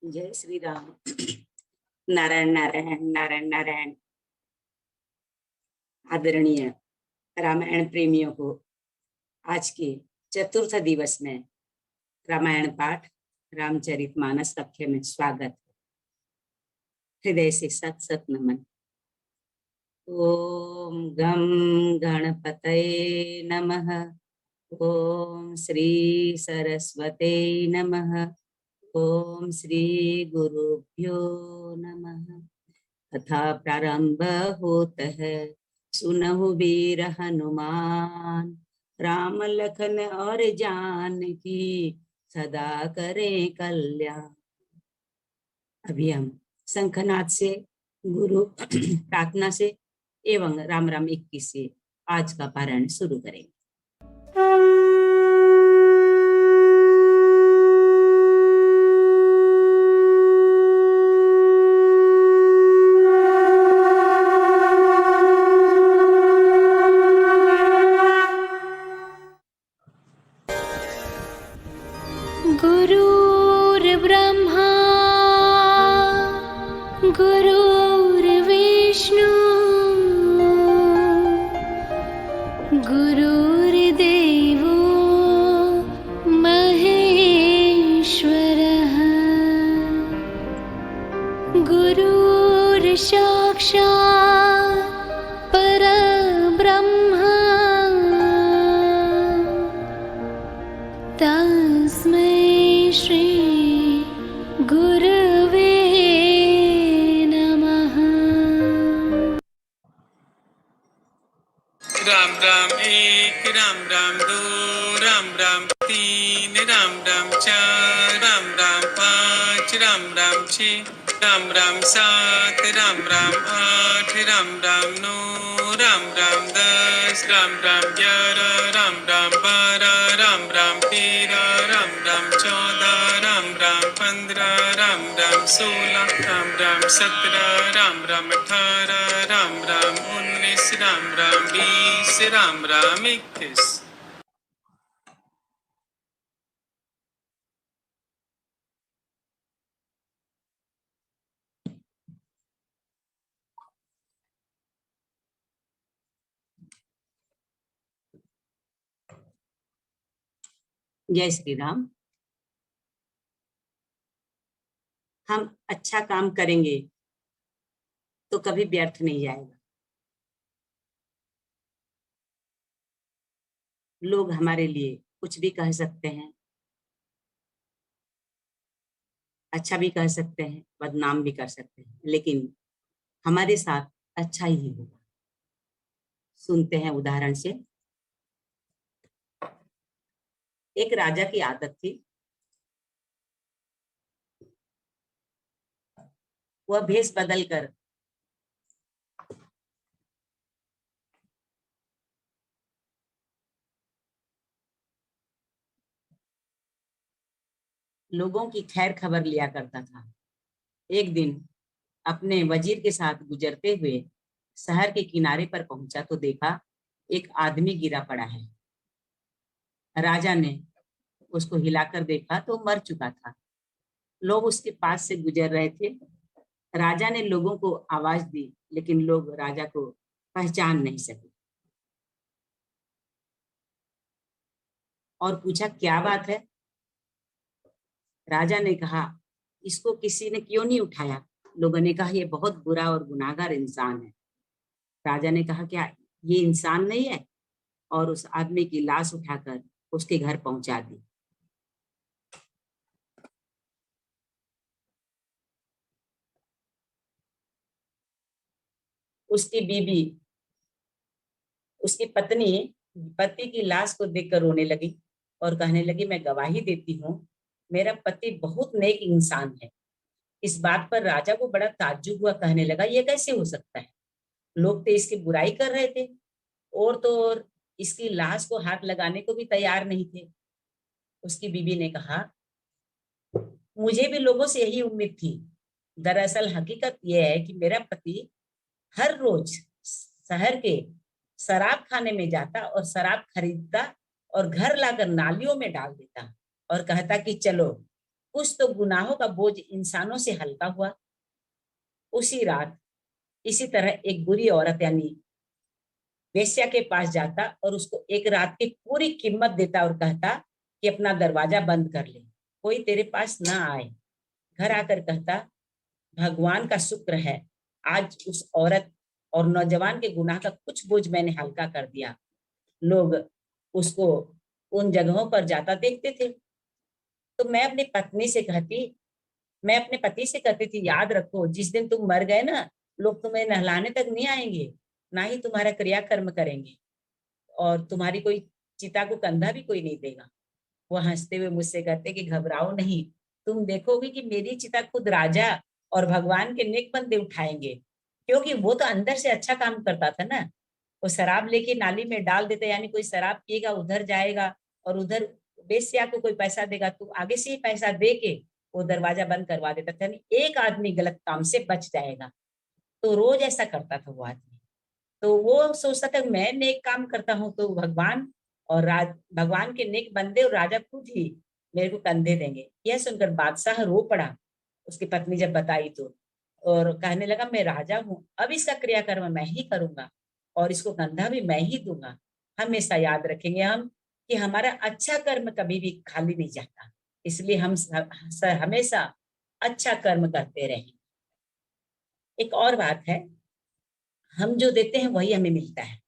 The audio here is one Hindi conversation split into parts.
जय श्री राम। नारायण नारायण नारायण नारायण। आदरणीय रामायण प्रेमियों को आज के चतुर्थ दिवस में रामायण पाठ रामचरितमानस कथ्य में स्वागत। हृदय से सत सत नमन। ओम गम गणपतये नमः। ओम श्री सरस्वते नमः। ओम श्री गुरुभ्यो नमः। कथा प्रारंभ होता है, सुनहु वीर हनुमान, राम लखन और जानकी सदा करें कल्याण। अभी हम शंखनाद से, गुरु प्रार्थना से एवं राम राम 21 से आज का पारायण शुरू करेंगे। गुरुर्ब्रह्मा गुरुर्विष्णु गुरुर्देवो महेश्वरः गुरुर्साक्षात् परब्रह्म तस्मै श्री गुरवे नमः। राम राम एक, राम राम दो, राम राम तीन, राम राम चार, राम राम पाँच, राम राम छः, राम राम सात, राम राम आठ, राम राम नौ, राम राम 10, राम राम 11, राम राम 12, राम राम 13, राम राम 14, राम राम 15, राम राम 16, राम राम 17, राम राम 18, राम राम 19, राम राम 20, राम राम 21। जय श्री राम। हम अच्छा काम करेंगे तो कभी व्यर्थ नहीं जाएगा। लोग हमारे लिए कुछ भी कह सकते हैं, अच्छा भी कह सकते हैं, बदनाम भी कर सकते हैं, लेकिन हमारे साथ अच्छा ही होगा। सुनते हैं उदाहरण से। एक राजा की आदत थी, वह भेष बदल कर लोगों की खैर खबर लिया करता था। एक दिन अपने वजीर के साथ गुजरते हुए शहर के किनारे पर पहुंचा तो देखा एक आदमी गिरा पड़ा है। राजा ने उसको हिलाकर देखा तो मर चुका था। लोग उसके पास से गुजर रहे थे। राजा ने लोगों को आवाज दी, लेकिन लोग राजा को पहचान नहीं सके और पूछा क्या बात है। राजा ने कहा इसको किसी ने क्यों नहीं उठाया। लोगों ने कहा ये बहुत बुरा और गुनाहगार इंसान है। राजा ने कहा क्या ये इंसान नहीं है, और उस आदमी की लाश उठाकर उसके घर पहुंचा दी। उसकी बीबी, उसकी पत्नी पति की लाश को देखकर रोने लगी और कहने लगी मैं गवाही देती हूँ मेरा पति बहुत नेक इंसान है। इस बात पर राजा को बड़ा ताज्जुब हुआ, कहने लगा ये कैसे हो सकता है। लोग तो इसकी बुराई कर रहे थे और तो और इसकी लाश को हाथ लगाने को भी तैयार नहीं थे। उसकी बीबी ने कहा मुझे भी लोगों से यही उम्मीद थी। दरअसल हकीकत यह है कि मेरा पति हर रोज शहर के शराब खाने में जाता और शराब खरीदता और घर लाकर नालियों में डाल देता और कहता कि चलो कुछ तो गुनाहों का बोझ इंसानों से हल्का हुआ। उसी रात इसी तरह एक बुरी औरत यानी वेश्या के पास जाता और उसको एक रात की पूरी कीमत देता और कहता कि अपना दरवाजा बंद कर ले, कोई तेरे पास ना आए। घर आकर कहता, भगवान का शुक्र है, आज उस औरत और नौजवान के गुनाह का कुछ बोझ मैंने हल्का कर दिया। लोग उसको उन जगहों पर जाता देखते थे। तो मैं अपने पति से कहती थी, याद रखो जिस दिन तुम मर गए ना, लोग तुम्हें नहलाने तक नहीं आएंगे, ना ही तुम्हारा क्रियाकर्म करेंगे, और तुम्हारी कोई चिता को कंधा भी कोई नहीं देगा। वो हंसते हुए मुझसे कहते कि घबराओ नहीं, तुम देखोगे कि मेरी चिता खुद राजा और भगवान के नेक बंदे उठाएंगे, क्योंकि वो तो अंदर से अच्छा काम करता था ना। वो शराब लेके नाली में डाल देता, यानी कोई शराब पिएगा उधर जाएगा और उधर बेश्या को कोई पैसा देगा तो आगे से ही पैसा दे के वो दरवाजा बंद करवा देता था, यानी एक आदमी गलत काम से बच जाएगा। तो रोज ऐसा करता था वो आदमी। तो वो सोचता था मैं नेक काम करता हूँ तो भगवान के नेक बंदे और राजा खुद ही मेरे को कंधे देंगे। यह सुनकर बादशाह रो पड़ा, उसकी पत्नी जब बताई तो, और कहने लगा मैं राजा हूँ, अब इसका क्रियाकर्म मैं ही करूंगा और इसको कंधा भी मैं ही दूंगा। हमेशा याद रखेंगे हम कि हमारा अच्छा कर्म कभी भी खाली नहीं जाता, इसलिए हम हमेशा अच्छा कर्म करते रहें। एक और बात है, हम जो देते हैं वही हमें मिलता है।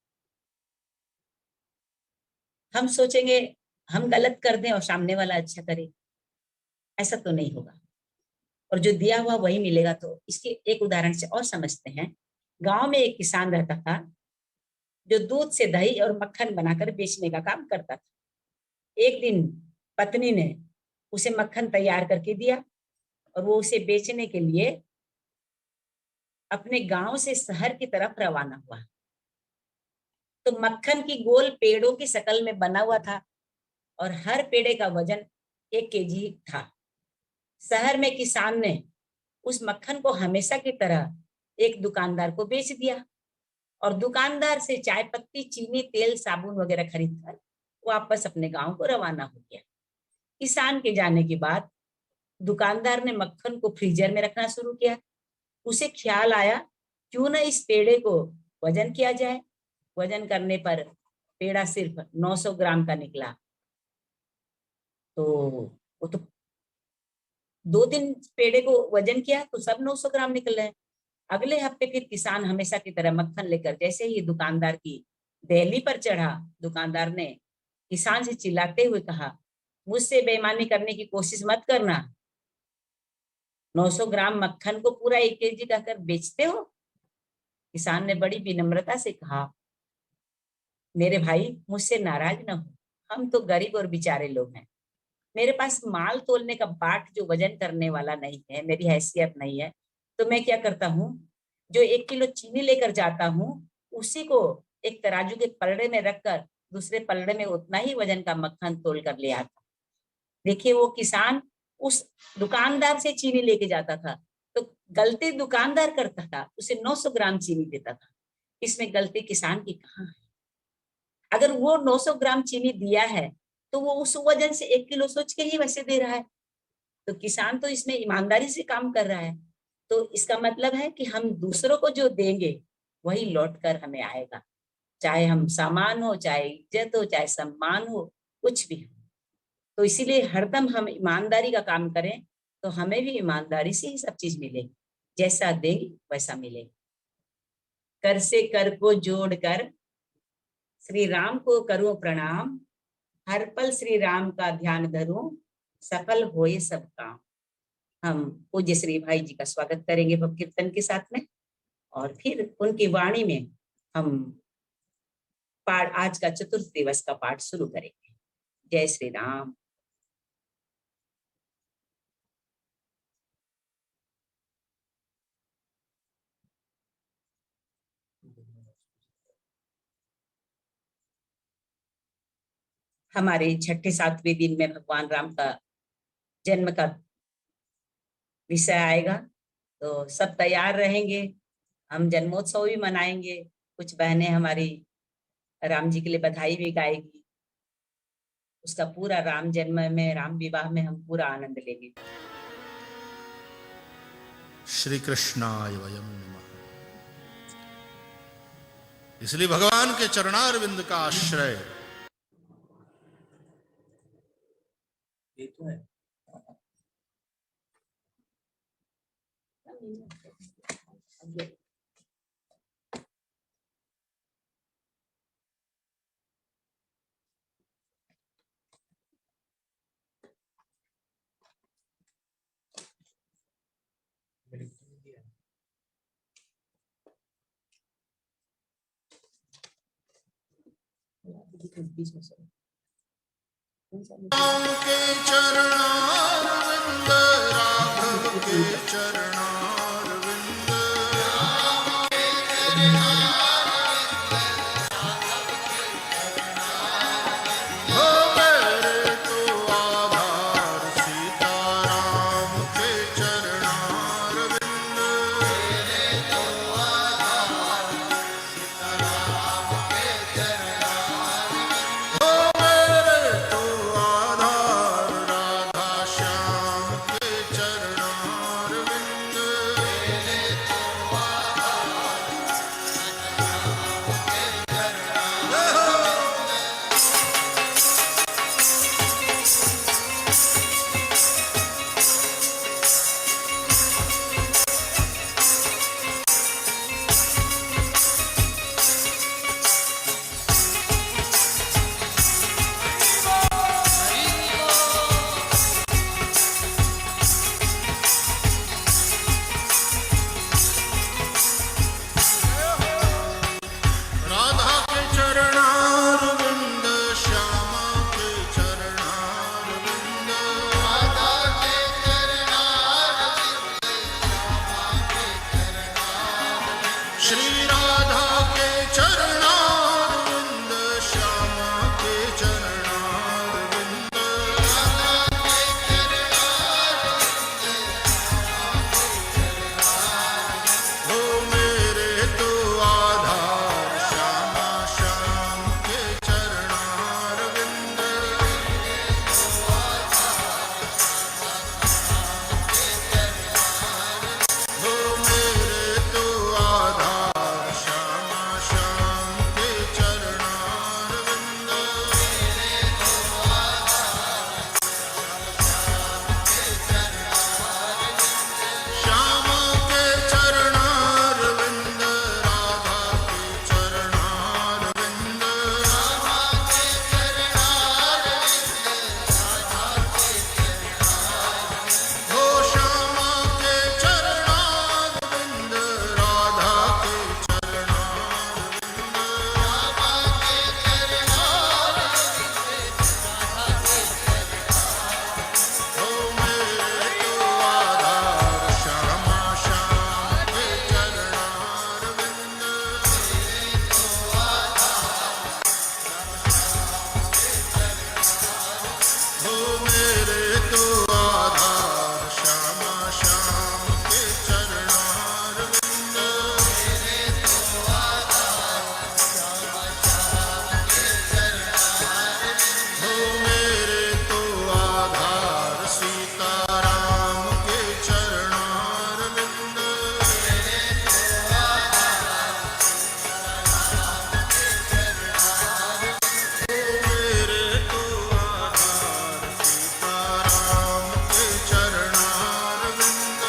हम सोचेंगे हम गलत कर दें और सामने वाला अच्छा करे, ऐसा तो नहीं होगा, और जो दिया हुआ वही मिलेगा। तो इसके एक उदाहरण से और समझते हैं। गांव में एक किसान रहता था जो दूध से दही और मक्खन बनाकर बेचने का काम करता था। एक दिन पत्नी ने उसे मक्खन तैयार करके दिया और वो उसे बेचने के लिए अपने गांव से शहर की तरफ रवाना हुआ। तो मक्खन की गोल पेड़ों की शक्ल में बना हुआ था और हर पेड़े का वजन 1 केजी था। शहर में किसान ने उस मक्खन को हमेशा की तरह एक दुकानदार को बेच दिया और दुकानदार से चाय पत्ती, चीनी, तेल, साबुन वगैरह खरीदकर वापस अपने गांव को रवाना हो गया। किसान के जाने के बाद दुकानदार ने मक्खन को फ्रीजर में रखना शुरू किया। उसे ख्याल आया क्यों न इस पेड़े को वजन किया जाए। वजन करने पर पेड़ा सिर्फ 900 ग्राम का निकला। तो वो तो 2 दिन पेड़े को वजन किया तो सब 900 ग्राम निकल रहे हैं। अगले हफ्ते फिर किसान हमेशा की तरह मक्खन लेकर जैसे ही दुकानदार की देहली पर चढ़ा, दुकानदार ने किसान से चिल्लाते हुए कहा, मुझसे बेईमानी करने की कोशिश मत करना। 900 ग्राम मक्खन को पूरा 1 केजी कहकर बेचते हो। किसान ने बड़ी विनम्रता से कहा, मेरे भाई मुझसे नाराज न हो, हम तो गरीब और बेचारे लोग हैं। मेरे पास माल तोलने का बाट जो वजन करने वाला नहीं है, मेरी हैसियत नहीं है, तो मैं क्या करता हूँ, जो 1 किलो चीनी लेकर जाता हूँ उसी को एक तराजू के पलड़े में रखकर दूसरे पलड़े में उतना ही वजन का मक्खन तोल कर ले आता। देखिए वो किसान उस दुकानदार से चीनी लेके जाता था तो गलती दुकानदार करता था, उसे 900 ग्राम चीनी देता था। इसमें गलती किसान की कहाँ है? अगर वो 900 ग्राम चीनी दिया है तो वो उस वजन से 1 किलो सोच के ही वैसे दे रहा है। तो किसान तो इसमें ईमानदारी से काम कर रहा है। तो इसका मतलब है कि हम दूसरों को जो देंगे वही लौट कर हमें आएगा, चाहे हम सामान हो, चाहे इज्जत हो, चाहे सम्मान हो, कुछ भी हो। तो इसीलिए हरदम हम ईमानदारी का काम करें तो हमें भी ईमानदारी से ही सब चीज मिलेगी। जैसा देंगे वैसा मिलेगा। कर से कर को जोड़कर श्री राम को करूं प्रणाम, हर पल श्री राम का ध्यान धरूं, सफल होए सब काम। हम पूज्य श्री भाई जी का स्वागत करेंगे भव कीर्तन के साथ में, और फिर उनकी वाणी में हम पाठ, आज का चतुर्थ दिवस का पाठ शुरू करेंगे। जय श्री राम। हमारे 6ठे-7वें दिन में भगवान राम का जन्म का विषय आएगा, तो सब तैयार रहेंगे। हम जन्मोत्सव भी मनाएंगे, कुछ बहनें हमारी राम जी के लिए बधाई भी गाएगी। उसका पूरा राम जन्म में, राम विवाह में हम पूरा आनंद लेंगे। श्री कृष्णाय वयम नमः। इसलिए भगवान के चरणारविंद का आश्रय ये तो है। बीच में से राम के चरणारविंद, राघव के चरणारविंद, हो मेरे तो आधार सीताराम के चरणारविंद, हो मेरे तो आधार राधा श्याम के चरणारविंद, राधा के चरणारविंद, श्यामा के चरणारविंद, राधा के चरणारविंद, श्री राधा के चरणारविंद, श्यामा के चरणारविंद, हो मेरे तो आधार श्यामा श्याम के चरणारविंद, हो मेरे तो आधार श्यामा श्याम के चरणारविंद, श्यामा के चरणारविंद, राधा के चरणारविंद, हो श्यामा के चरणारविंद, राधा के चरणारविंद, हो मेरे तो आधार श्यामा श्याम के चरणारविंद, हो मेरे तो आधार श्यामा श्याम के चरणारविंद, हो मेरे तो आधार सीताराम के चरणारविंद, मेरे तो आधार सीताराम के चरणारविंद,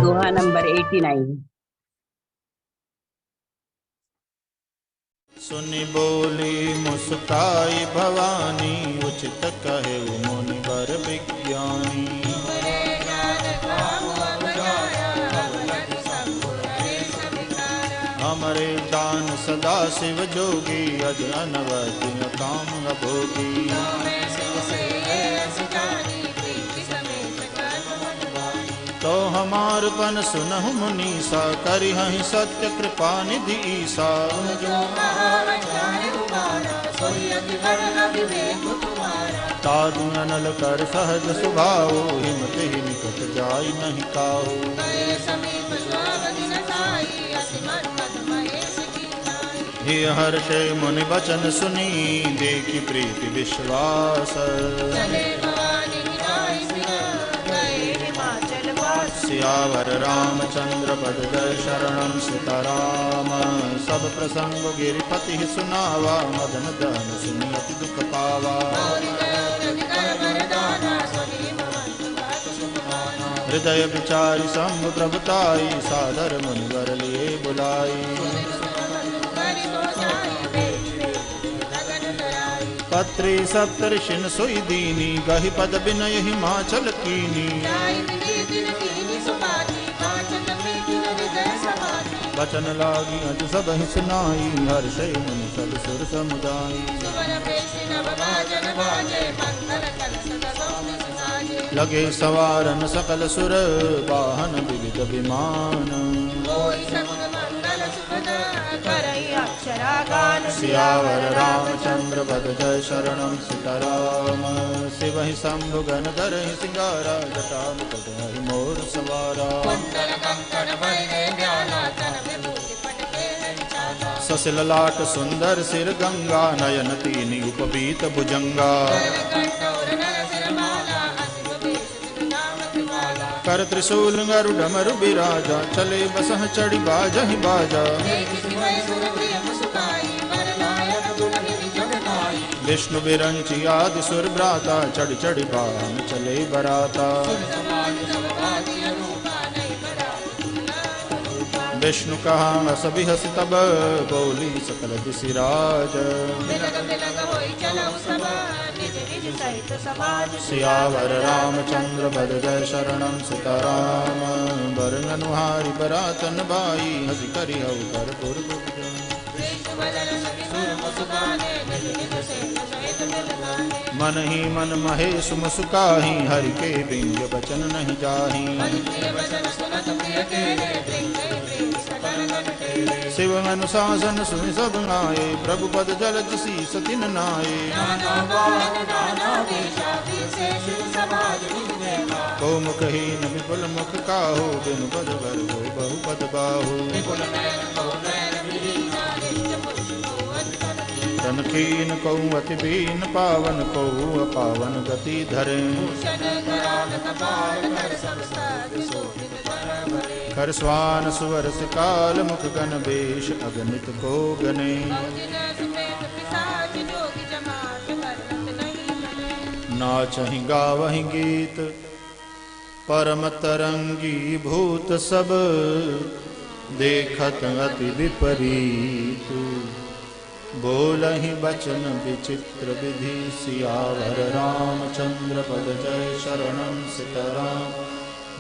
दोहा नंबर 89। सुनी बोली मुस्काई भवानी उचित कहे मुनि वर विज्ञानी। हमरे दान सदा शिव जोगी अज अनवधि काम भोगी। तो हमार पन सुनहु मुनीसा करिहहि सत्य कृपा निधि ईसा। साधु अनल कर सहज सुभाओ हिमत ही निकट जाय नहीं काऊ। हे हर्षे मुनि बचन सुनी देखी प्रीति विश्वास। सियावर रामचंद्र पद जय शरणं सीताराम। सब प्रसंग गिरिपति सुनावा मदन दहन सुनि अति दुख पावा। हृदय विचारी शंभु प्रभुताई सादर मुनिवर लिए बुलाई। पत्री सप्तऋषिन सोई दीनी गहि पद बिनय हिमाचल कीनी। बचन लागी अज सब ही सुनाई हर्षै मुनि सब सुर समुदाय। लगे सवारन सकल सुर वाहन विविध विमान। सियावर रामचंद्र पद जय शरणं सीताराम। शिव ही शंभु गण धर सिंगारा जटा मुकुट हरि मोर सवारा। ससिल लाट सुंदर सिर गंगा नयन तीनि उपबीत भुजंगा। कर त्रिशूल गरुड़ मरु बिराजा चले बसह चढ़ी बाजहि बाजा। विष्णु बिरंची आदि सुर भ्राता चढ़ चढ़ी बाण चले बराता। विष्णु कहा सभी हस तब बोली सकल दिशिराज। सियावर रामचंद्र पद जय शरणं सीताराम। बरननुहारी बरातन बाई हसी करी हऊ कर पूर्व। मन ही मन महेश मुस्काही हरि के बिंज बचन नहीं जाही। शिव अनुशासन सुनि सब नाये प्रभु पद जलज शीस तिन नाये। को मुखहीन विपुल मुख काहू बिनु पद वर हो बहु पद बाहू। तनखीन कऊ अति बीन पावन कऊ अपावन गति धरे। कर स्वान सुवर काल मुख गण बेश अगणित को गने। नाचहि गावहि गीत परम तरंगी भूत सब। देखत अति विपरीत बोलहि बचन विचित्र विधि। सियावर रामचंद्र पद जय शरणं सीताराम।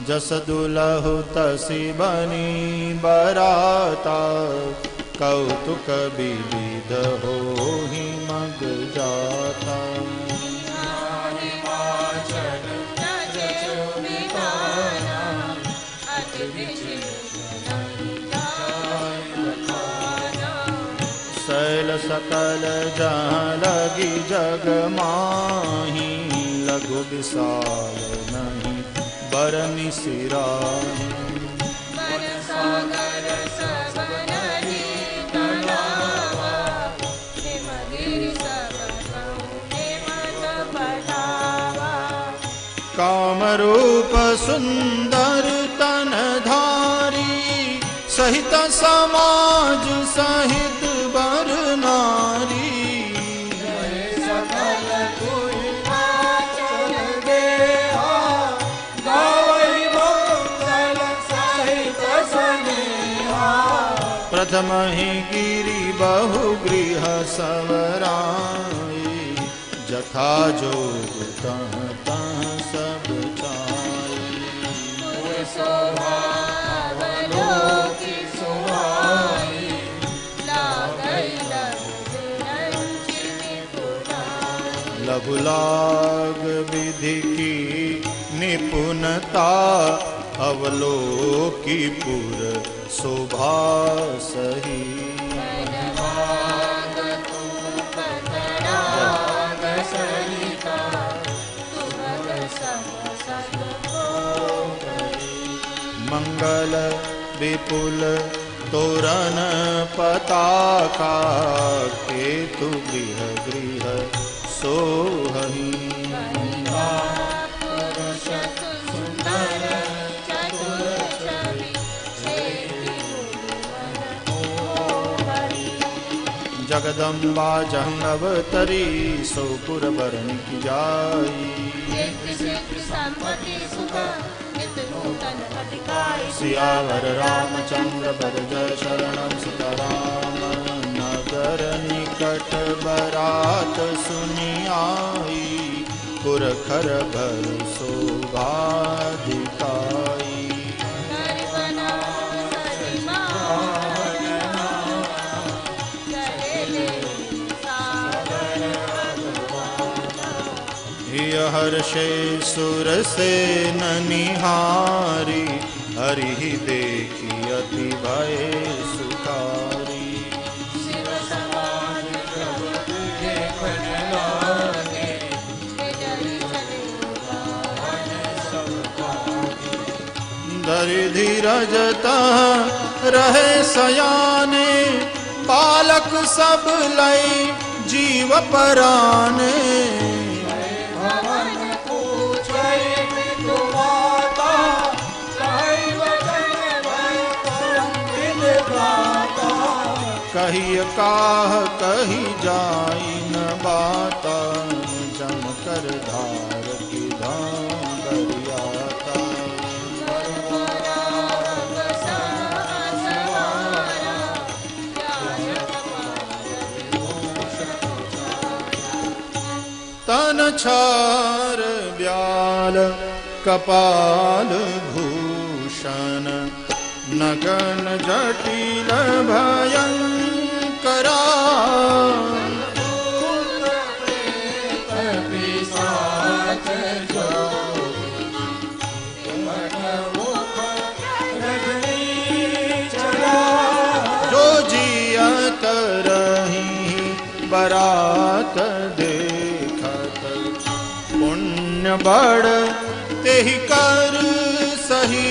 जस दुलहु तसी बनी बराता कौतुक विविध होहि मग जाता। शैल सकल जहाँ लगी जग माही। लघु विशाल नहीं बरनि सिराही। काम रूप सुंदर तन धारी सहित समाज सहित बर नारी। प्रथम ही गिरी बहु गृह सवराई। तथा जोग तह तह सब चाई। लघु लाग विधि की निपुणता अवलोकी पुर शोभा सही। मंगल विपुल तोरण पताका केतु गृह गृह सोहनी। जगदम्बा जहंगवतरी सोपुर बरन की जाई। सियावर रामचंद्र पद जय शरणम सीताराम। नगर निकट बरात सुनी आई पुरखर भर शोभा दिखाई। हर्षे सुर से ननिहारी हरि देखी अति भय सुखारी। धरि धीरज तह रहे सयाने बालक सब लई जीव पराने। कही काह कही जाई न बाता जम कर धार की धाम दरियाता। तन छार ब्याल कपाल भूषण नगन जटिल भयंकरा। जो जियत रही बरात देखत पुण्य बढ़ तेहि कर सही।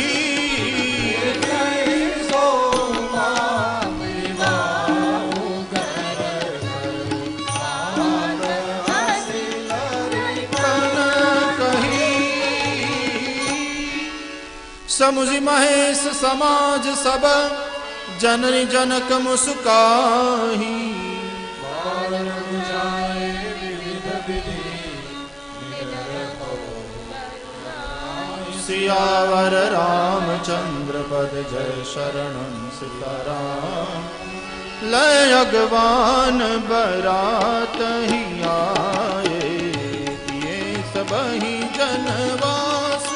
समुझि महेश समाज सब जननी जनक मुस्काही। सियावर रामचंद्र पद जय शरणम सीताराम। लय अगवान बरात ही आए ये सब ही जनवास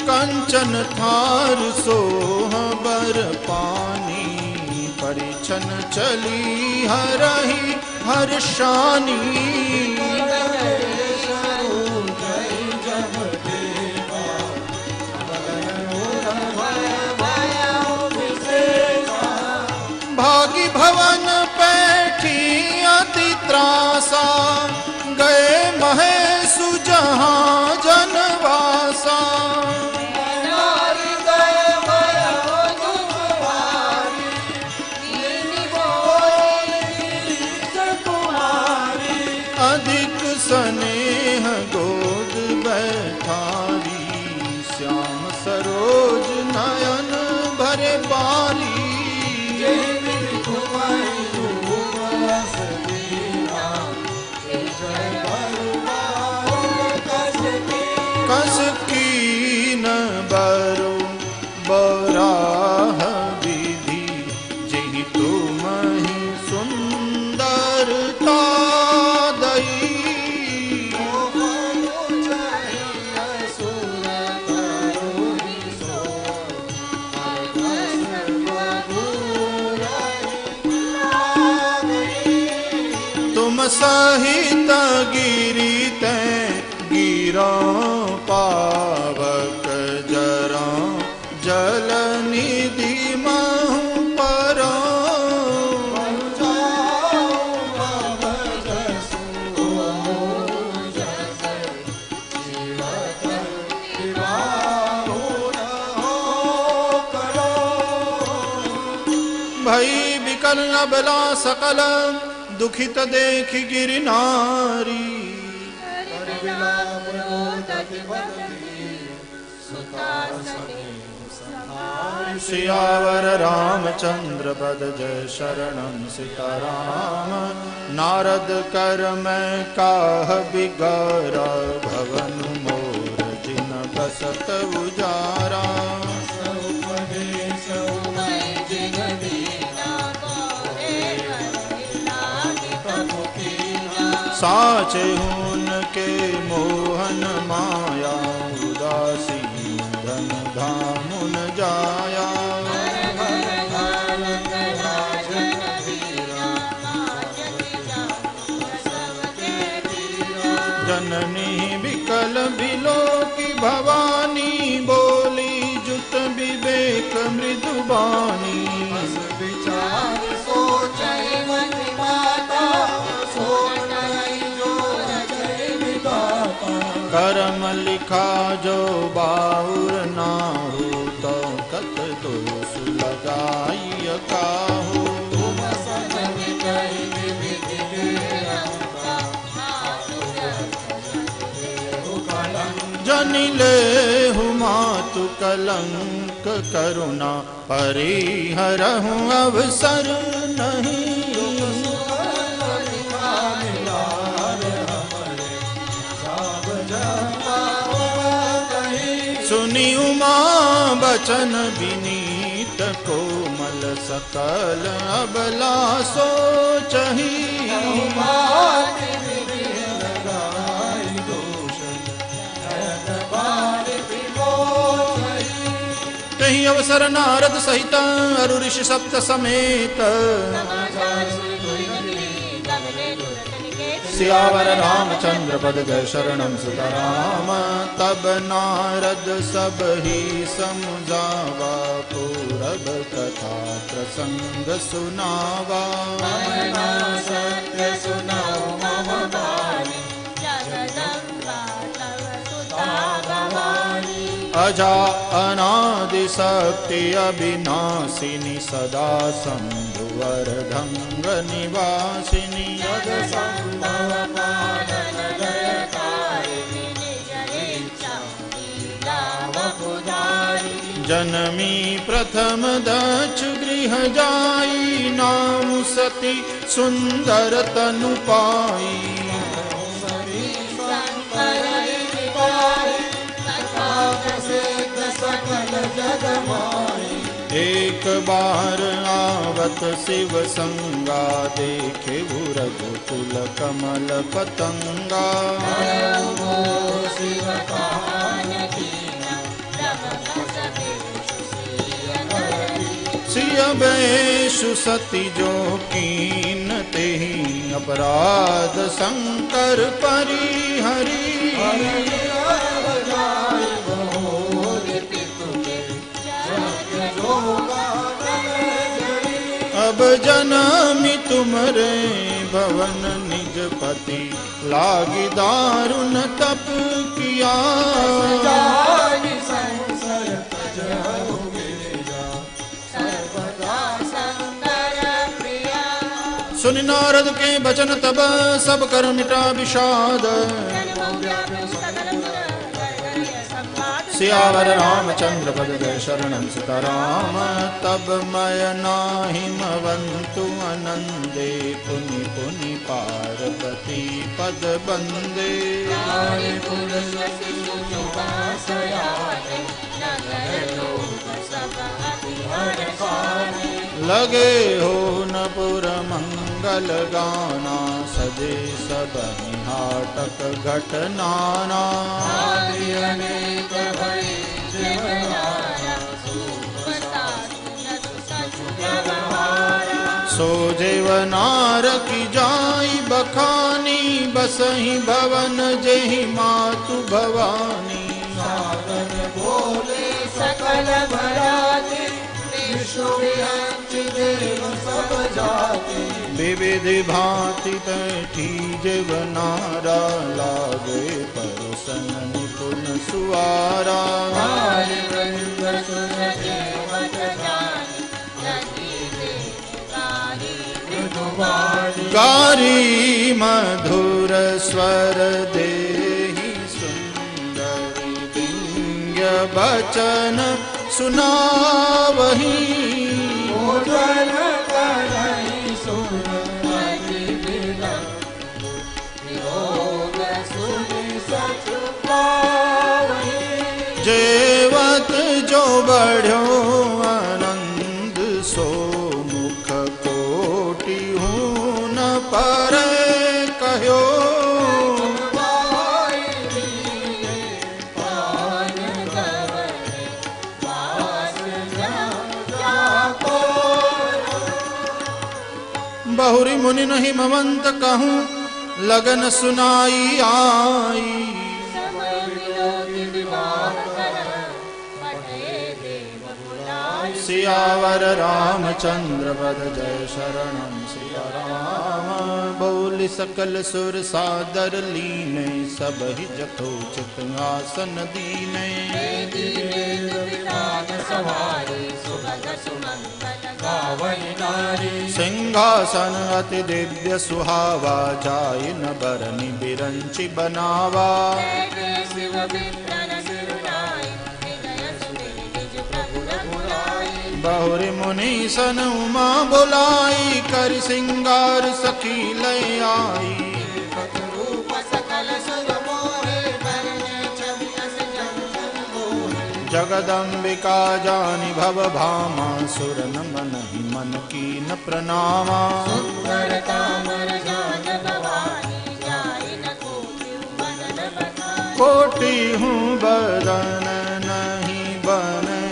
कंचन थार सोह बर पानी परिछन चली हरहि हर्षानी। भागी भवन पैठी अति त्रासा गए महेशु जहाँ जनवासा। अधिक स्नेह गोद बैठारी श्याम सरोज नयन भरे बारी। कस की सहित गिरी ते गिरा पावक जरा जल निधि महु परा भई विकल अबला सकल दुखित देख गिरि नारी सियावर रामचंद्र पद जय शरणं सीताराम। नारद कर मैं काह बिगारा भवन मोर जिन बसत उजारा। साचे उनके मोहन माया उदासी धन धामुन जाया। जननी विकल बिलो की भवानी बोली जुत विवेक मृदुबानी। विचार सोचे मन माता कर्म लिखा जो बाहुर नाहु तो कत दोष लगाई काहू। जनिले हुमातु कलंक करुणा परिहरहु अवसर नहीं। सुनी उमा बचन विनीत कोमल सकल अबला सोचहि। कहीं अवसर नारद सहित अरु ऋषि सप्त समेत। सियावर रामचंद्र पद जय शरणं सीताराम। तब नारद सब ही समझावा पूरब कथा प्रसंग सुनावा। सत्य सुनाओ मम वाणी जगदम्बा तव सुता भवानी। अजा अनादि शक्ति अविनाशिनी सदा शंभुवर ढंग निवासिनी। जनमी प्रथम दक्ष गृह जाई नाम सती सुंदर तनु पाई। एक बार आवत शिव संगा देखे रघुकुल कमल पतंगा। सिय बेशु सती जो कीन तेहि अपराध शंकर परिहरी। अब जनमी तुमरे भवन निज पति लागी दारुण तप किया। सुनि नारद के बचन तब सब कर मिटा विषाद। सियावर रामचंद्र पद जय शरणं सीताराम। तब मय नाहिमवंतु आनंदे पुनि पुनि पार्वती पद बंदे। लगे हो नपुर मंगल गाना सजे सब निहाटक घटनाना। सो जेवनार की जाई बखानी, बसही भवन जेहि मातु भवानी। सागर बोले सकल भराते, विष्णु विहंचि देव सब जाते। विविधि भांति बैठी जेवनारा, लागे परसन निपुण सुआरा। गारी मधुर स्वर देहि सुंदर, दिव्य बचन सुनावही। भोजन करहि सुरमति बिलंब, वियोग सुनि सचु पावहि। जेवत जो बढ़्यो आनंद, सो मुख कोटि हूँ न पर कह्यो। बहुरी मुनि नहीं ममंत कहूँ, लगन सुनाई आई। सियावर रामचंद्र पद जय शरणम सिया राम। बोल सकल सुर सादर लीने, सब ही जथोचित आसन दीने। सिंहासन अति दिव्य सुहावा, जाय न बरनि बिरंचि बनावा। बहुरी मुनि सन उमा बुलाई, कर सिंगार सखी लय आई। जगदम्बिका जानि भव भामा, सुर न मनहि मन कीन प्रणामा। कोटि हूँ बदन नहीं बने,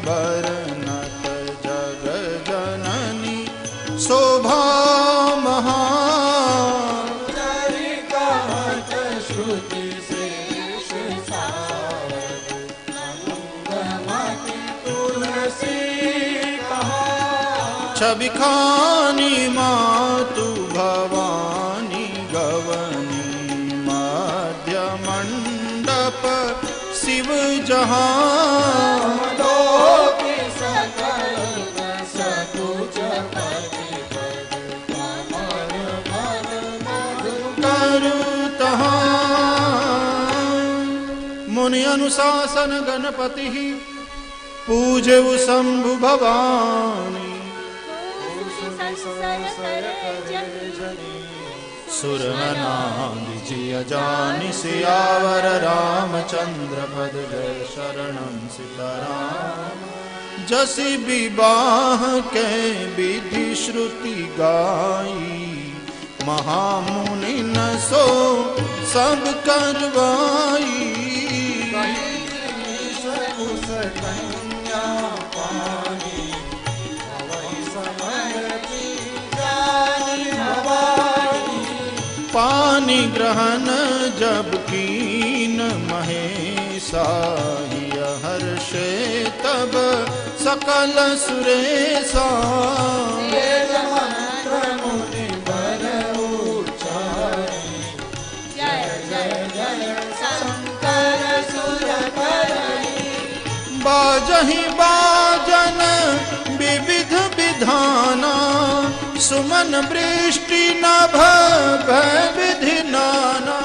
बरनत जग जननी शोभा महा। श्रुति शेष तुलसी कहा। छवि खानी मातु भवानी, गवनी मध्य मंडप शिव जहाँ। मुनि अनुशासन गणपति, पूजे शंभु भवानी। सुर नाम जिय जानि, सियावर रामचंद्र पद जय शरणम सीताराम। जसि विवाह के विधि श्रुति गाई, महामुनि न सो सब करवाई। पानी ग्रहण जब कीन महेशा, हर्षे तब सकल सुरेशा। बाजहि बाजन विविध विधाना, सुमन वृष्टि नभ भय विधि नाना।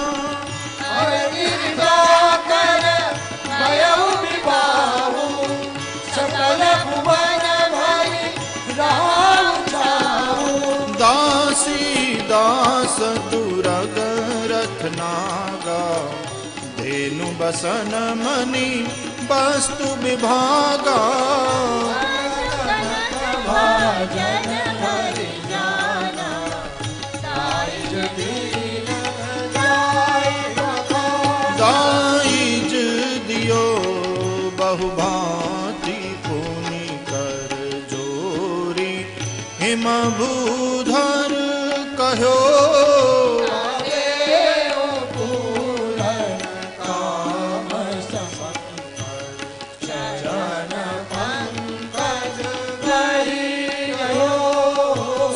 दासी दास दुरग रथ नागा, धेनु बसन मणि वस्तु विभागा। दाइज दियो बहुभांति पुनि कर जोरी, हिम भूधर कहो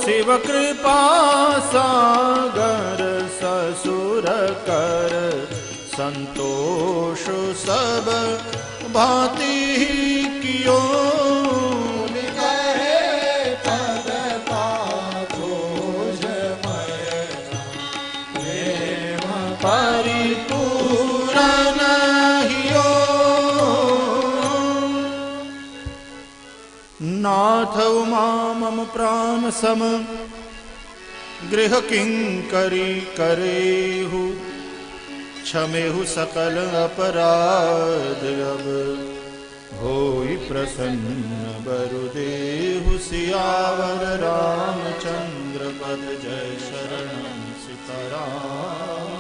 शिव कृपा सागर ससुर कर संतोष सब भांति कियो परिपूर्ण हियो नाथ उमा मम प्राण सम गृह किंकरी करेहु क्षमेहु सकल अपराध अब होई प्रसन्न बरुदेहु सियावर रामचंद्र पद जय शरणं सीताराम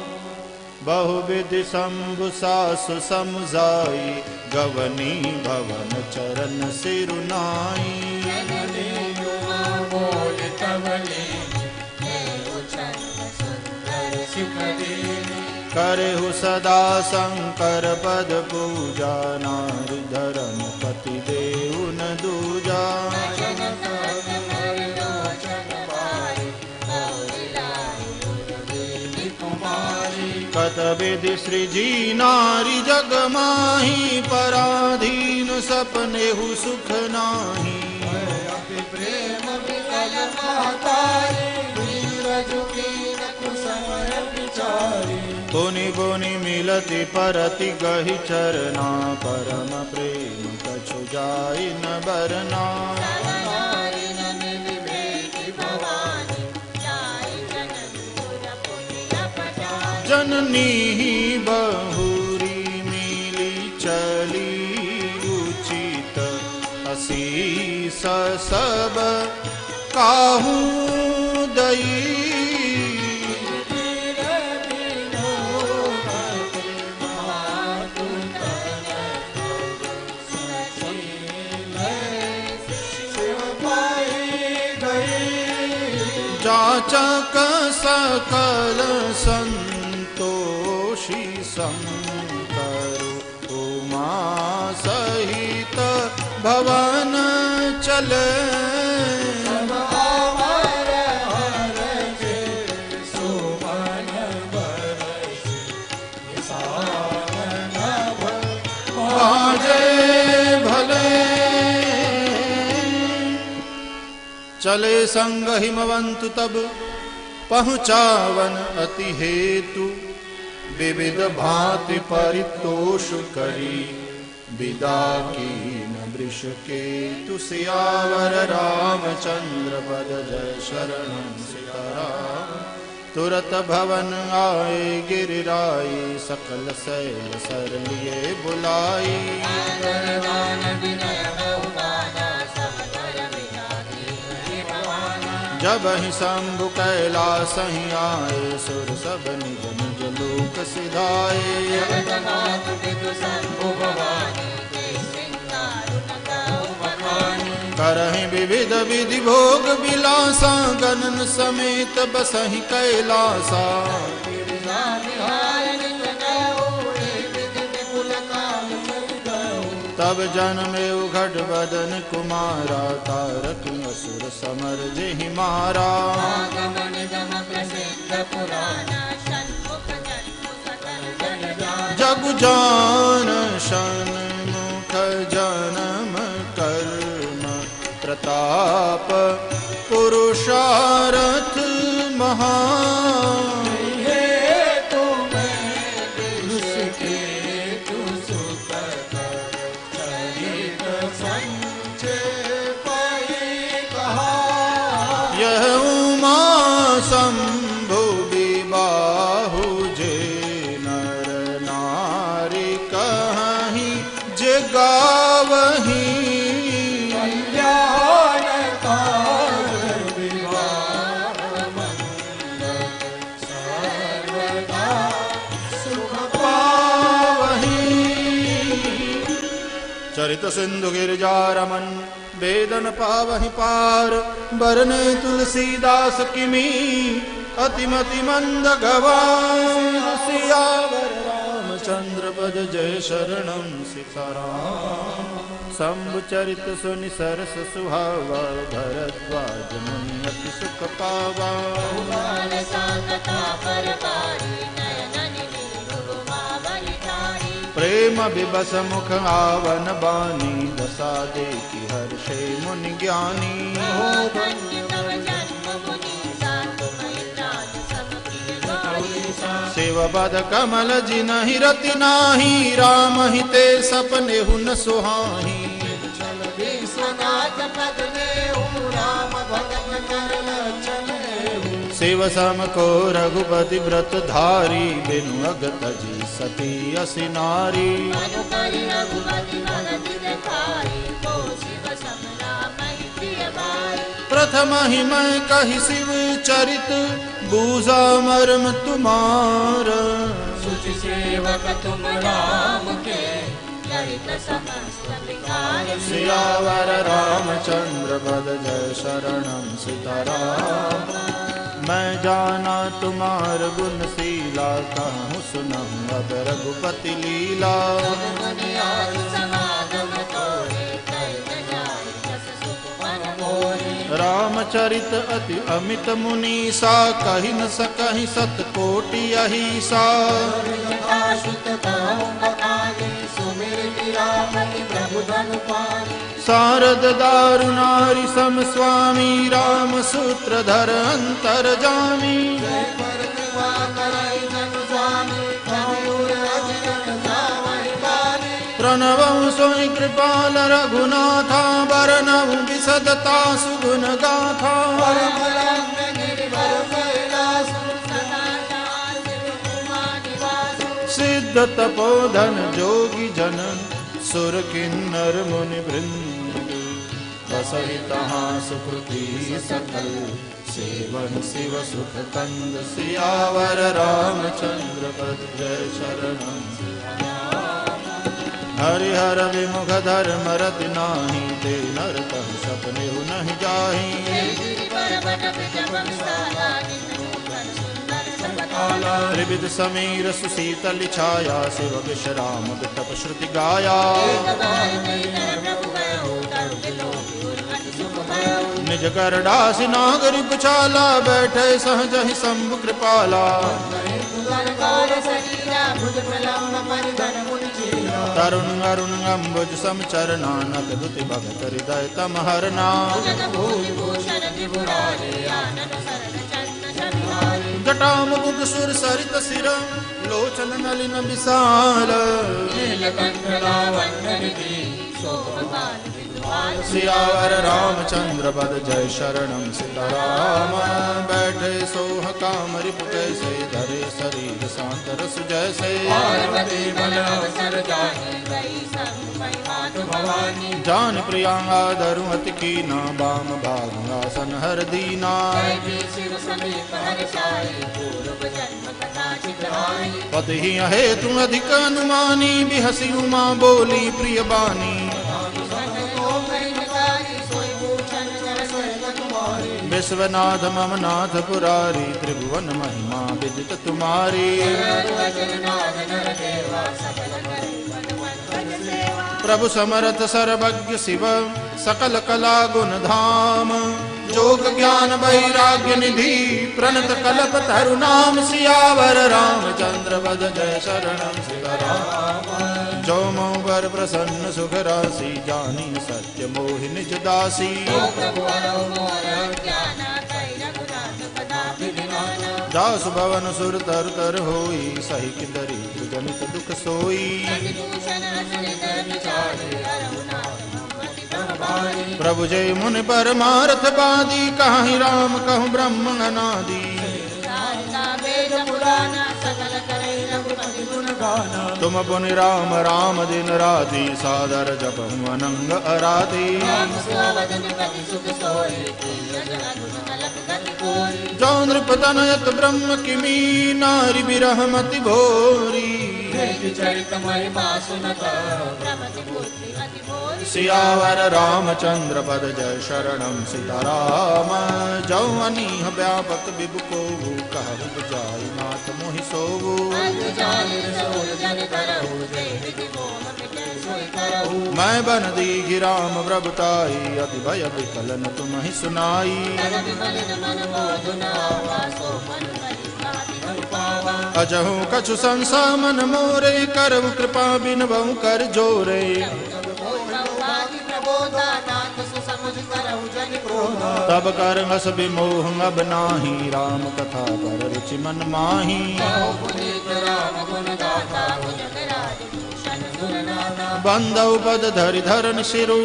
बहुविधि शंभु सासु समझाई गवनी भवन चरण सिरुनाई करहु सदा शंकर पद पूजा नारि धर्म पति देहु न दूजा कत विधि सृजी नारी जग माही पराधीन सपनेहु सुख नाही प्रेम विकल मातारी पुनि पुनि मिलति परति गहि चरना परम प्रेम कछु जाई न बरना जननी बहुरी मिली चली उचित असीस सब काहू दई जाचक सकल संतोषी शंकर उमा सहित भवन चले चले संग हिमवंतु तब पहुँचावन अति हेतु विविध भांति परितोष करी विदा की न वृष केतु सियावर रामचंद्र पद जय शरणं सीताराम तुरत भवन आए गिरिराई सकल सैल सर लिए बुलाई जब ही शंभु कैलास ही आए सुर सब निज निज लोक सिधाए करहि विविध विधि भोग विलासा गणन समेत बसहि कैलासा तब जन्मे उघट बदन कुमारा तारक असुर समर जेहि मारा जग जान षण्मुख जन्म कर्म प्रताप पुरुषारथ महान शंभु विबाहु जे नर नारी कहीं जे गावही कल्याण सर्वदा सुख पावही चरित सिंधु गिरिजा रमन बेदन पावहि पार, बरने तुलसीदास किमी अतिमति मंद गवार। सियावर रामचंद्र पद जय शरणम सीताराम। शंभु चरित सुनि सरस सुहावा, भरद्वाज मुनि अति सुख पावा। प्रेम विबस मुख आवन बानी, दशा देखि हर्षे मुनि ज्ञानी। शिव बद कमल जिनहि रति नाही, राम हिते सपने हुन सुहाही। शिव सम को रघुपति व्रत धारी, बिनु अगत जी सती असि नारी। प्रथम ही मैं कही शिव चरित, बूझा मर्म तुम्हार। सुचि सेवक तुम राम के, ललित समस्त विकार। सियावर रामचंद्र पद जय शरणम सीताराम। मैं जाना तुम्हार गुण शीला, कहूँ सुनऊँ अब रघुपति लीला। रामचरित अति अमित मुनीसा, कहि न सकहि सत कोटि अहिसा। शारद दारुनारि सम स्वामी, राम सूत्रधर अंतर्जामी। प्रणवं सोई कृपाल रघुनाथा, बरनऊँ विशदता सुगुण गाथा। सिद्ध तपोधन जोगी जन, सुर किन्नर मुनि वृंद। बसहि तहाँ सुकृति सकल, सेवन शिव सुख कंद। सियावर रामचंद्र पद जय शरणम। हरिहर विमुख धर्म रति नाही, ते नर कहु सपने नहीं जाही। त्रिविध समीर सुशीतल छाया, शिव विश्राम विटप श्रुति गाया। निज गरडासि नागरि पुछाला, बैठे सहजहि शंभु कृपाला। तरुण अरुण अम्बुज समचरना, नक दुति भगत हृदय तम हरना। जटा मुकुट सुर सरित सिर, लोचन नलिन विशाल। सियावर रामचंद्र पद जय शरणम सीताराम। बैठे सोह काम रिपु कैसे, धरे शरीर शांत रस जैसे। जान प्रियांगा धरुमति कीना, बाम भागासन हर दीना। पति ही हेतु अधिक अनुमानी, बिहसी उमा बोली प्रिय बानी। विश्वनाथ मम नाथ पुरारी, त्रिभुवन महिमा विदित तुम्हारी। प्रभु समर्थ सर्वज्ञ शिव, सकल कला गुण धाम। जोग ज्ञान वैराग्य निधि, प्रणत कल्प तरु नाम। सियावर रामचंद्र पद जय शरणम सीताराम। जो मोबर प्रसन्न सुख राशि, जानी सत्य मोहि निज दासी। जासु भवन सुर तर तर होई, सही कि दरिद्र जनित दुख सोई। प्रभु जय मुनि परमार्थ बादी, कहीं राम कहूँ ब्रह्म अनादि। तुम पुनि राम राम दिन राति, सादर जपहु अनंग अराति। जो नृपतनयत ब्रह्म किमी, नारी बिरह मति भोरी। चरित महिमा सुनत प्रमति बुद्धि अति मोर सियावर रामचंद्र पद जय शरणम सीताराम। जौअनी व्यापक विभु को कहु बजाई नाथ मोहि सोवु। मैं बन दीघि राम प्रभुताई अति भय विकलन तुम ही सुनाई। अजहु कछु संसा मन मोरे करहु कृपा बिनबहु कर जोरे। तब कर हस विमोह अब नाही राम कथा पर रुचि मन माही। बंदौ पद धरि धरन शिरु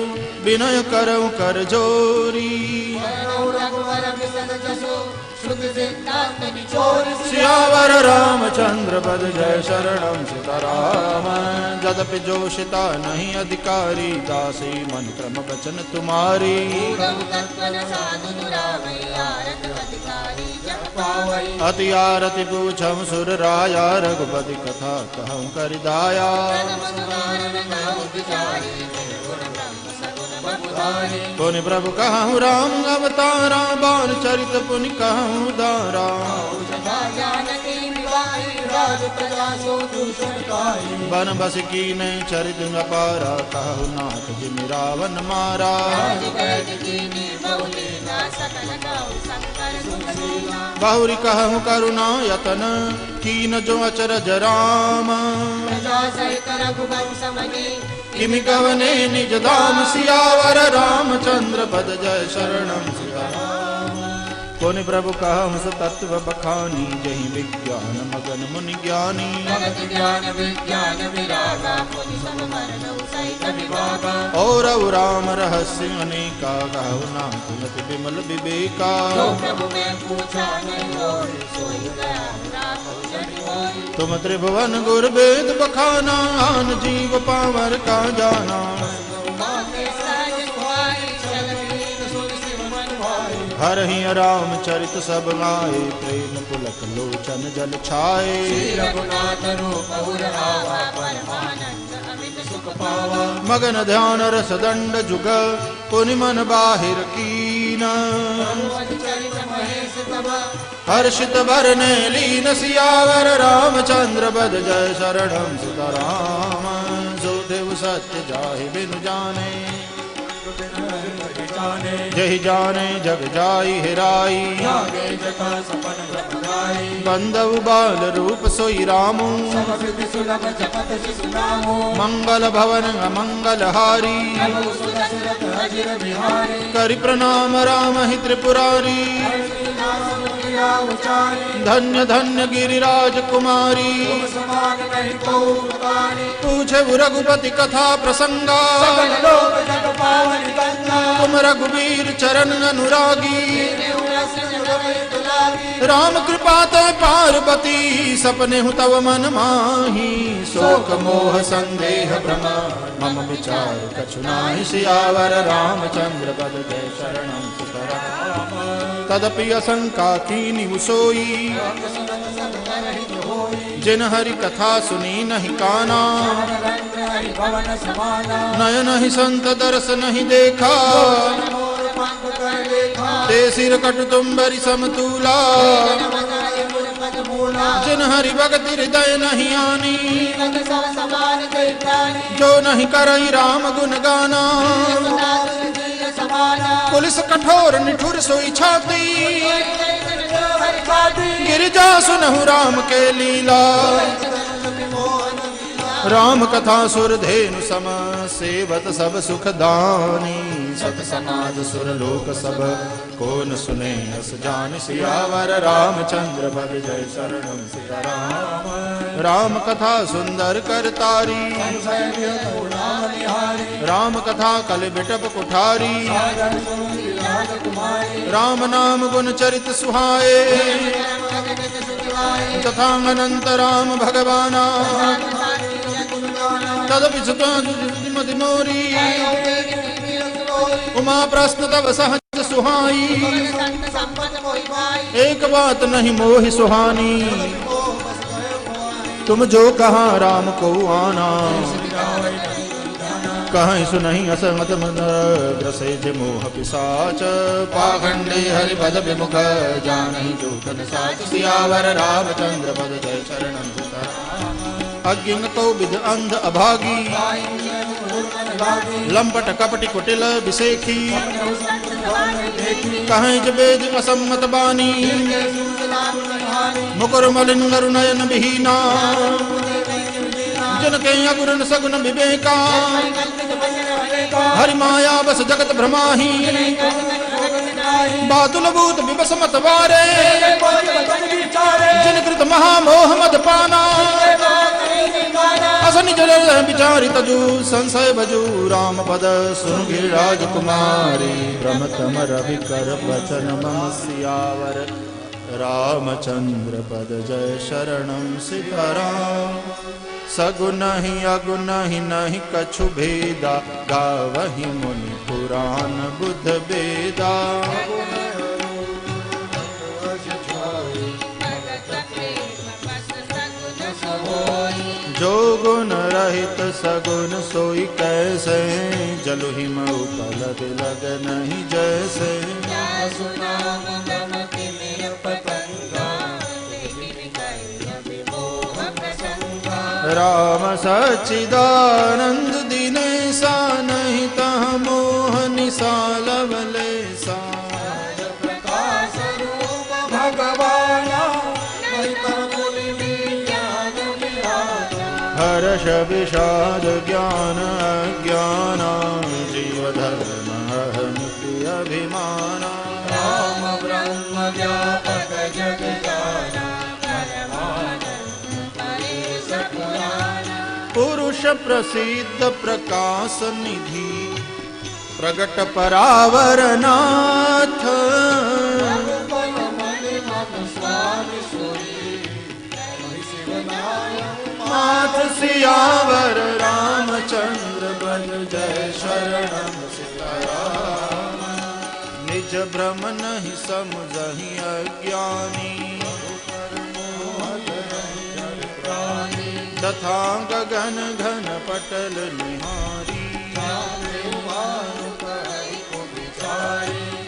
विनय करऊ कर जोरी। सियावर रामचंद्र पद जय शरणम सीताराम। जदपि जोशिता नहीं अधिकारी दासी मन क्रम वचन तुम्हारी। अति आरति पूछम सुर राया रघुपति कथा कहूँ कर दाया। पुनि प्रभु कहूँ राम अवतारा बाल चरित पुनि कहूँ दारा। बन बस की ने चरित अपारा कहु नाथ जिमि रावण मारा। बहुरी कहु करुणा यतन कीन जो अचरज राम। किमि कवने निज धाम सियावर रामचंद्र पद जय शरणम सीताराम। पुनि प्रभु कहु सु तत्व बखानी जहि विज्ञान मगन मुनि ज्ञानी। और राम रहस्य अनेका कहु नाथ अति विमल विवेका। तुम त्रिभुवन गुर वेद बखाना आन जीव पावर का जाना। हर ही राम चरित सब आए प्रेम पुलक लोचन जल छाए। मगन ध्यान रस दंड जुग पुनि मन बाहिर कीना। हर्षित भरने लीन सियावर रामचंद्र पद जय शरणम सीताराम। जो देव सत्य जाहि बिनु जाने जहि जाने जग जाई हेराई। बंदउ बाल रूप सोई रामू मंगल भवन अमंगल हारी। करि प्रणाम राम ही त्रिपुरारी। धन्य धन्य गिरिराज कुमारी। पूछे रघुपति कथा प्रसंगा। तुम रघुवीर चरण अनुरागी। राम कृपा तय पार्वती सपने हूँ तव मन माही। शोक मोह संदेह भ्रम मम विचार कछु नाहि। सियावर रामचंद्र पद जय शरणम सीताराम। तदपि असंका कीन्हि सोई जिन हरि कथा सुनी नहीं काना। नयन ही संत दर्श नहीं देखा। ते सिर कटु तुम्बरि समतूला। जिन हरि भगति हृदय नहीं आनी। जो नहीं करई राम गुण गाना। पुलिस कठोर निठुर सोई छाती। गिरिजा सुनहु राम के लीला। राम कथा सुर धेनु सम सेवत सब सुख दानी। सत समाज सुर लोक सब कौन सुने हस जान। सियावर रामचंद्र पद जय शरणम सीताराम। राम कथा सुंदर कर तारी। राम कथा कल बिटप कुठारी। राम नाम गुण चरित सुहाए। तथा अनंत राम भगवाना। तदपि सुमति मोरी। उमा प्रश्न तब सहज सुहाई। एक बात नहीं मोहि सुहानी। तुम जो कहा राम को आना, कहीं सुनहि असमत मन ग्रसे जे मोह पिसाच, पाखंडे हरि पद विमुख जानहि जो तन साच। सियावर रामचंद्र पद जय शरणं सीताराम। अज्ञन को विद अंध अभागी, लंपट कपटि कुटिल विसेखी, कहीं ज वेद असम्मत बानी, मुकुर मलिन गरु नयन विहीना, जन के अगुरन सगुन विवेका, हरि माया बस जगत भ्रमाही, बातुल भूत विवस मत वारे, जिन कृत महामोह मद पाना, असनि जल विचारि तजु संशय भजु, राम पद सुन गिरिराज कुमारी, प्रमथम रवि कर वचन मम सियावर रामचंद्र पद जय शरणं सीताराम। सगुन ही अगुन ही नहीं कछु भेदा, गावहि मुनि पुराण बुध बेदा। जो गुण रहित सगुन सोई कैसे, जलु हिम उपल बिलग नहीं जैसे। राम सच्चिदानंद दिनेशा, नहीं तह मोह निसा लवलेसा। प्रकाश रूप भगवाना, नहीं तह मुनि विज्ञान विराजा। हर्ष विषाद ज्ञान अज्ञाना, जीव धर्म अहमिति अभिमाना। राम ब्रह्म व्यापक जग जाना, पुरुष प्रसिद्ध प्रकाश निधि, प्रगट परावर नाथ। माथ सियावर रामचंद्र बल जय शरणं सीताराम। निज भ्रम नहीं समुझहि अज्ञानी, तथा गगन घन पटल निहारी।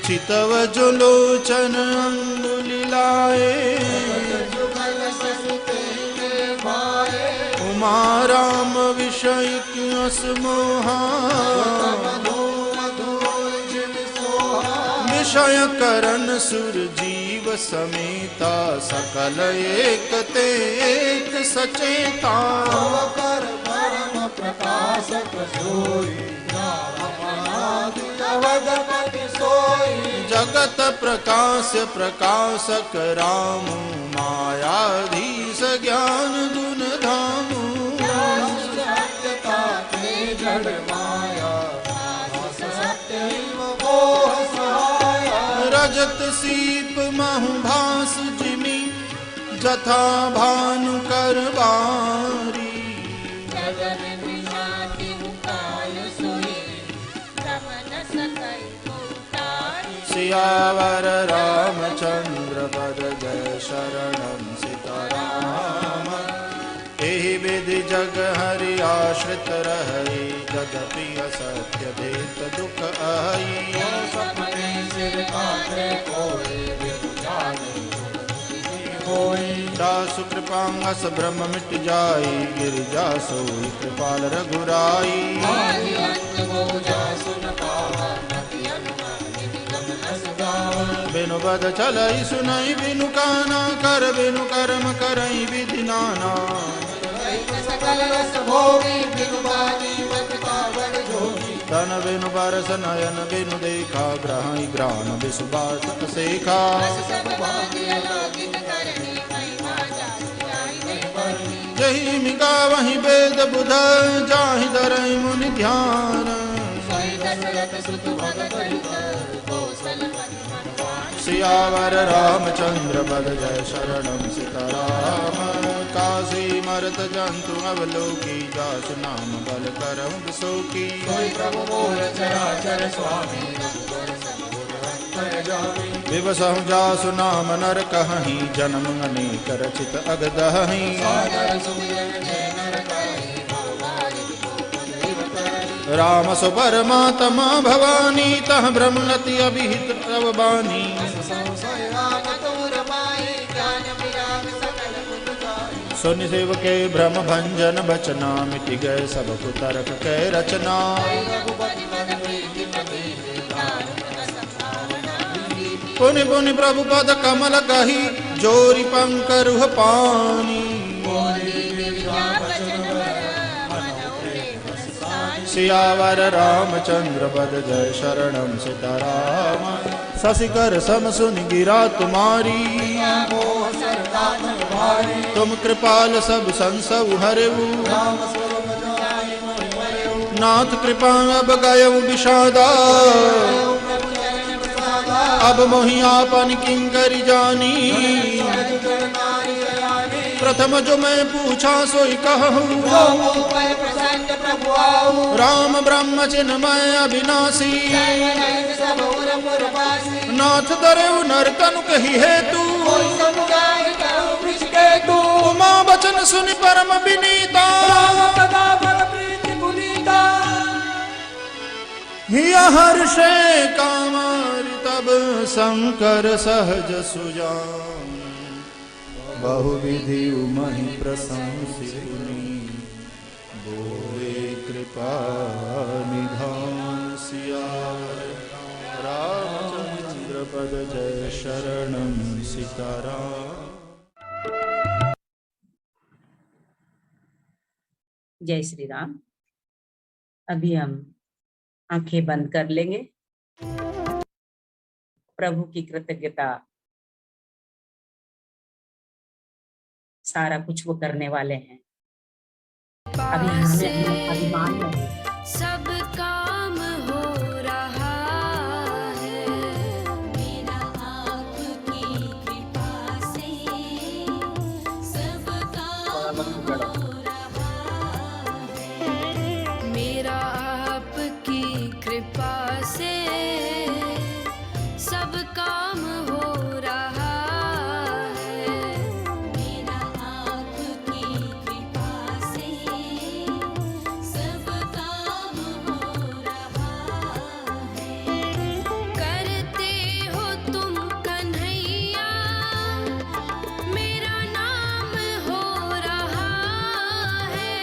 चितव जो लोचन अंगुलिलाए, उमा राम विषय असमोहा। विषय करण सुर जीव समेता, सकल एक ते एक सचेता। कर परम प्रकाशक सोई, जगत प्रकाश प्रकाशक राम, मायाधीश ज्ञान गुण धामु। जड़ माया रजत सीप महु भास जिमी, जथा भानु कर बारी। सियावर रामचंद्र पद जय शरणं सीताराम। एहि विधि जग हरि आश्रित रहि, यद्यपि असत्य भेद दुख अहि। दासु कृपांगस ब्रह्म मिट जाई, गिरिजा सोई कृपाल रघुराई। बिनु बद चलई सुनई बिनु काना, कर बिनु कर्म करई विधि नाना। तन बिनु बरस नयन बिनु देखा, ग्रहई ग्रान विसुबास असेखा। जही मिगा वही वेद बुध, जाहि धरई मुनि ध्यान। सियावर रामचंद्र पद जय शरणं सीताराम। काशी मरत जंतु अवलोकी, जासु नाम बल करहु सोकी। प्रभु मोर चराचर स्वामी, विवसहु जासु नाम नर कहहीं, जन्म अनेक रचित अगदहीं। राम सु परमात्मा भवानी, तह ब्रह्मति अभिहित तव बानी। सुनि शिव के भ्रम भंजन बचना, मिटि गए सब कुतर्क के रचना। पुनि पुनि प्रभु पद कमल कही, जोरी पंकरुह पानी। सियावर रामचंद्र पद जय, शरणम सीताराम। शशिकर सम सुनि गिरा तुम्हारी, तुम कृपाल सब संसव हरेऊ। नाथ कृपा अब गयऊ विषादा, अब मोहि आपन किंकरि जानी। प्रथम जो मैं पूछा सोई कहूँ, राम ब्रह्म चिन्मय अविनाशी। नाथ दरेऊ नर तनु कही हेतु, उमा बचन सुनि परम विनीता। हिया हर्षे कामारि तब शंकर सहज सुजान। बहुविधि उमहि प्रशंसि पुनि, बोले कृपा निधान। सियावर रामचंद्र पद जय, शरणम सीताराम। जय श्री राम। अभी हम आंखें बंद कर लेंगे। प्रभु की कृतज्ञता, सारा कुछ वो करने वाले हैं। अभी हमें अभिमान है, सब काम हो रहा है, मेरा आपकी कृपा से सब काम हो रहा है, मेरा आपकी कृपा से सब काम हो रहा है, मेरा आपकी कृपा से सब काम हो रहा है। करते हो तुम कन्हैया, मेरा नाम हो रहा है,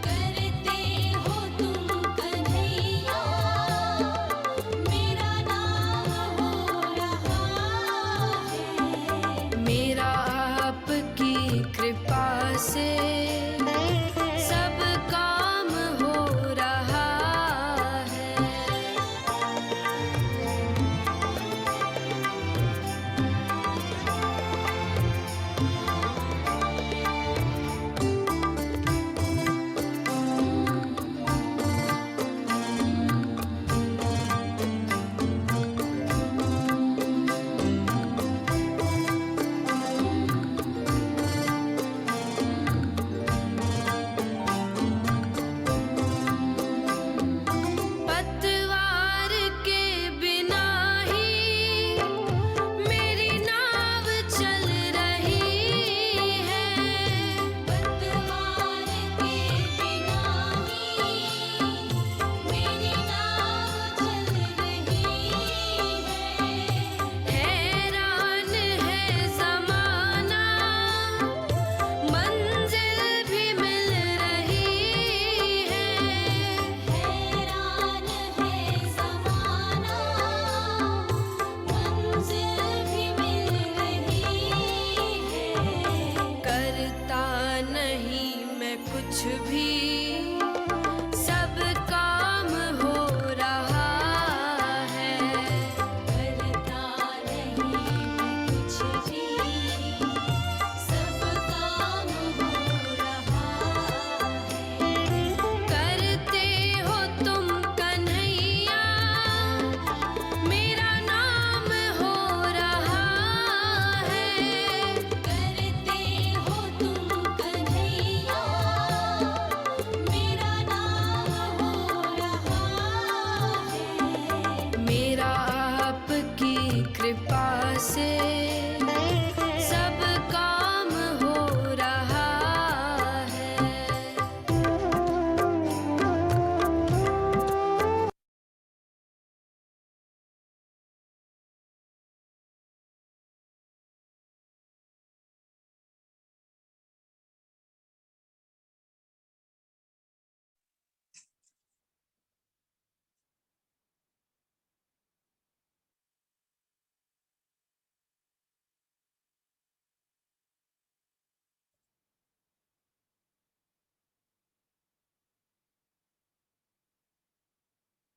करते हो तुम कन्हैया,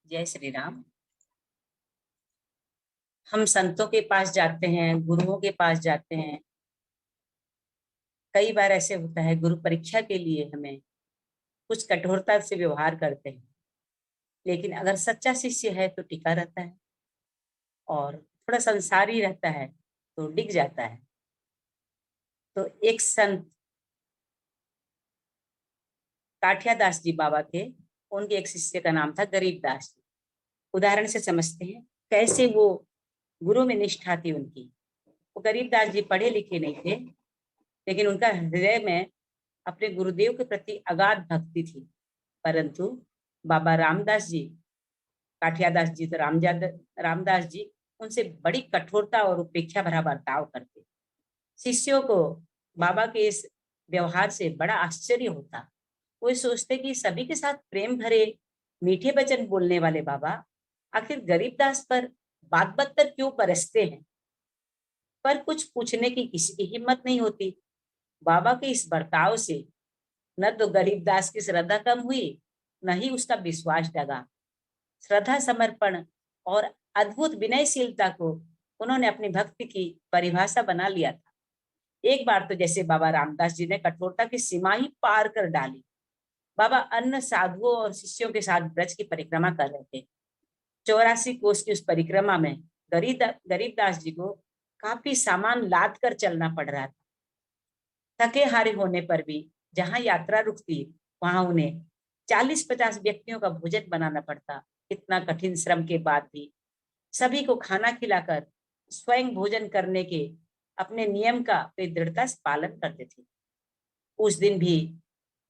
जय श्री राम। हम संतों के पास जाते हैं, गुरुओं के पास जाते हैं। कई बार ऐसे होता है गुरु परीक्षा के लिए हमें कुछ कठोरता से व्यवहार करते हैं, लेकिन अगर सच्चा शिष्य है तो टिका रहता है, और थोड़ा संसारी रहता है तो डिग जाता है। तो एक संत काठिया दास जी बाबा थे, उनके एक शिष्य का नाम था गरीब दास जी। उदाहरण से समझते हैं कैसे वो गुरु में निष्ठा थी उनकी। वो गरीब दास जी पढ़े लिखे नहीं थे, लेकिन उनका हृदय में अपने गुरुदेव के प्रति अगाध भक्ति थी। परंतु बाबा रामदास जी, काठिया दास जी तो रामदास जी उनसे बड़ी कठोरता और उपेक्षा भरा बर्ताव करते। शिष्यों को बाबा के इस व्यवहार से बड़ा आश्चर्य होता। वो सोचते कि सभी के साथ प्रेम भरे मीठे वचन बोलने वाले बाबा आखिर गरीबदास पर बात बदतर क्यों बरसते हैं। पर कुछ पूछने की किसी की हिम्मत नहीं होती। बाबा के इस बर्ताव से न तो गरीबदास की श्रद्धा कम हुई, न ही उसका विश्वास डगा। श्रद्धा, समर्पण और अद्भुत विनयशीलता को उन्होंने अपनी भक्ति की परिभाषा बना लिया था। एक बार तो जैसे बाबा रामदास जी ने कठोरता की सीमा ही पार कर डाली। बाबा अन्य साधुओं और शिष्यों के साथ ब्रज की परिक्रमा कर रहे थे। 84 कोस की उस परिक्रमा में गरीबदास जी को काफी सामान लाद कर चलना पड़ रहा था। थके हारे होने पर भी जहां यात्रा रुकती वहां उन्हें 40-50 व्यक्तियों का भोजन बनाना पड़ता। इतना कठिन श्रम के बाद भी सभी को खाना खिलाकर स्वयं भोजन करने के अपने नियम का वे दृढ़ता से पालन करते थे। उस दिन भी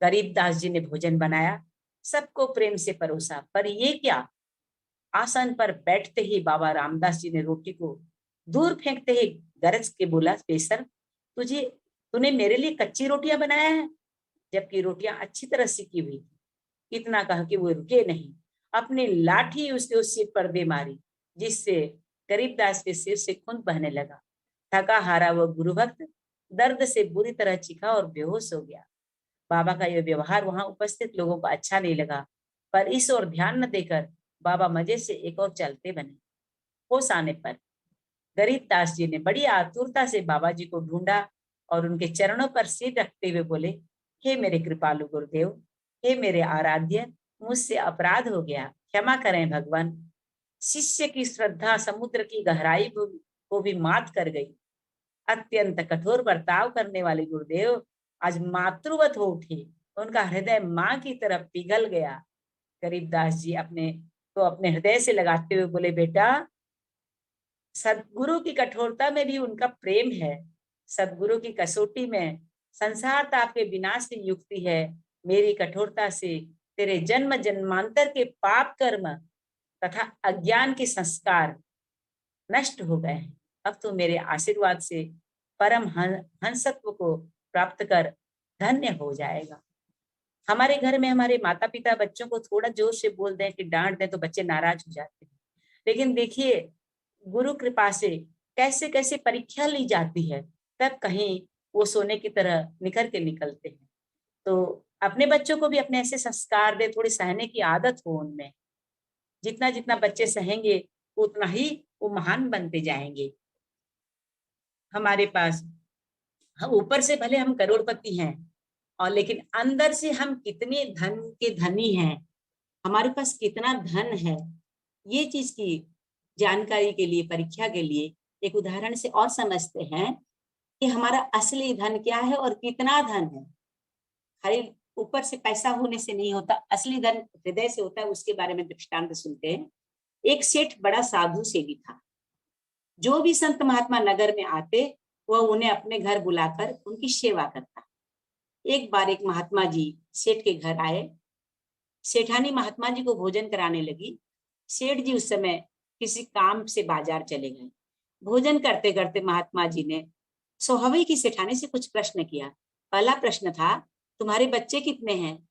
गरीबदास जी ने भोजन बनाया, सबको प्रेम से परोसा। पर ये क्या, आसन पर बैठते ही बाबा रामदास जी ने रोटी को दूर फेंकते ही गरज के बोला, बेशर्म, तूने मेरे लिए कच्ची रोटियां बनाया है, जबकि रोटियां अच्छी तरह सिकी हुई थी। इतना कह के वो रुके नहीं, अपनी लाठी उसके उस सिर पर दे मारी, जिससे गरीबदास के सिर से खून बहने लगा। थका हारा वो गुरुभक्त दर्द से बुरी तरह चीखा और बेहोश हो गया। बाबा का यह व्यवहार वहां उपस्थित लोगों को अच्छा नहीं लगा, पर इस ओर ध्यान न देकर बाबा मजे से एक और चलते बने। होश आने पर गरीबदास जी ने बड़ी आतुरता से बाबा जी को ढूंढा और उनके चरणों पर सिर रखते हुए बोले, हे मेरे कृपालु गुरुदेव, हे मेरे आराध्य, मुझसे अपराध हो गया, क्षमा करें भगवान। शिष्य की श्रद्धा समुद्र की गहराई को भी मात कर गई। अत्यंत कठोर बर्ताव करने वाले गुरुदेव आज मातृवत हो उठे। उनका हृदय माँ की तरफ पिघल गया। गरीबदास जी अपने हृदय से लगाते हुए बोले, बेटा, सदगुरु की कठोरता में भी उनका प्रेम है। सदगुरु की कसौटी में संसार ताप के विनाश की युक्ति है। मेरी कठोरता से तेरे जन्म जन्मांतर के पाप कर्म तथा अज्ञान के संस्कार नष्ट हो गए हैं। अब तो मेरे आशीर्वाद से परम हंसत्व को प्राप्त कर धन्य हो जाएगा। हमारे घर में हमारे माता पिता बच्चों को थोड़ा जोर से बोल दें कि डांट दें तो बच्चे नाराज हो जाते हैं, लेकिन देखिए गुरु कृपा से कैसे कैसे परीक्षा ली जाती है, तब कहीं वो सोने की तरह निखर के निकलते हैं। तो अपने बच्चों को भी अपने ऐसे संस्कार दे, थोड़ी सहने की आदत हो उनमें। जितना जितना बच्चे सहेंगे उतना ही वो महान बनते जाएंगे। हमारे पास ऊपर से भले हम करोड़पति हैं, और लेकिन अंदर से हम कितने धन के धनी हैं, हमारे पास कितना धन है, ये चीज की जानकारी के लिए, परीक्षा के लिए एक उदाहरण से और समझते हैं कि हमारा असली धन क्या है और कितना धन है। खाली ऊपर से पैसा होने से नहीं होता, असली धन हृदय से होता है। उसके बारे में दृष्टांत सुनते हैं। एक सेठ बड़ा साधु सेवी था। जो भी संत महात्मा नगर में आते वह उन्हें अपने घर बुलाकर उनकी सेवा करता। एक बार एक महात्मा जी सेठ के घर आए। सेठानी महात्मा जी को भोजन कराने लगी। सेठ जी उस समय किसी काम से बाजार चले गए। भोजन करते करते महात्मा जी ने स्वाभाविक ही सेठानी से कुछ प्रश्न किया। पहला प्रश्न था, तुम्हारे बच्चे कितने हैं?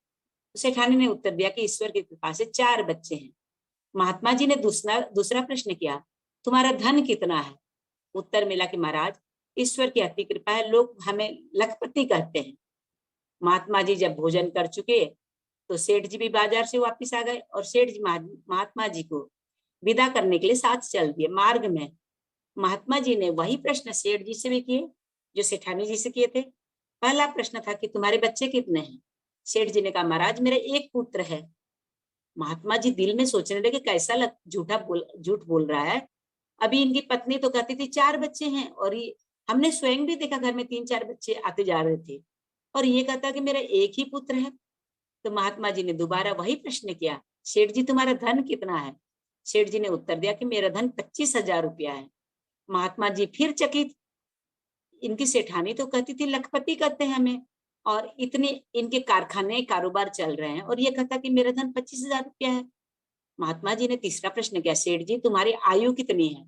सेठानी ने उत्तर दिया कि ईश्वर की कृपा से 4 बच्चे हैं। महात्मा जी ने दूसरा प्रश्न किया, तुम्हारा धन कितना है? उत्तर मिला कि महाराज, ईश्वर की अति कृपा है, लोग हमें लखपति कहते हैं। महात्मा जी जब भोजन कर चुके तो सेठ जी भी बाजार से वापिस आ गए और सेठ जी महात्मा जी को विदा करने के लिए साथ चल दिए। मार्ग में महात्मा जी ने वही प्रश्न सेठ जी से भी किए जो सेठानी जी से किए थे। पहला प्रश्न था कि तुम्हारे बच्चे कितने हैं? सेठ जी ने कहा महाराज मेरा एक पुत्र है। महात्मा जी दिल में सोचने लगे कैसा झूठ बोल रहा है। अभी इनकी पत्नी तो कहती थी 4 बच्चे हैं और ये हमने स्वयं भी देखा घर में 3-4 बच्चे आते जा रहे थे, और ये कहता कि मेरा एक ही पुत्र है। तो महात्मा जी ने दोबारा वही प्रश्न किया, सेठ जी तुम्हारा धन कितना है? सेठ जी ने उत्तर दिया कि मेरा धन 25,000 रुपया है। महात्मा जी फिर चकित, इनकी सेठानी तो कहती थी लखपति कहते हैं हमें, और इतने इनके कारखाने कारोबार चल रहे हैं, और ये कहता कि मेरा धन 25,000 रुपया है। महात्मा जी ने तीसरा प्रश्न किया, सेठ जी तुम्हारी आयु कितनी है?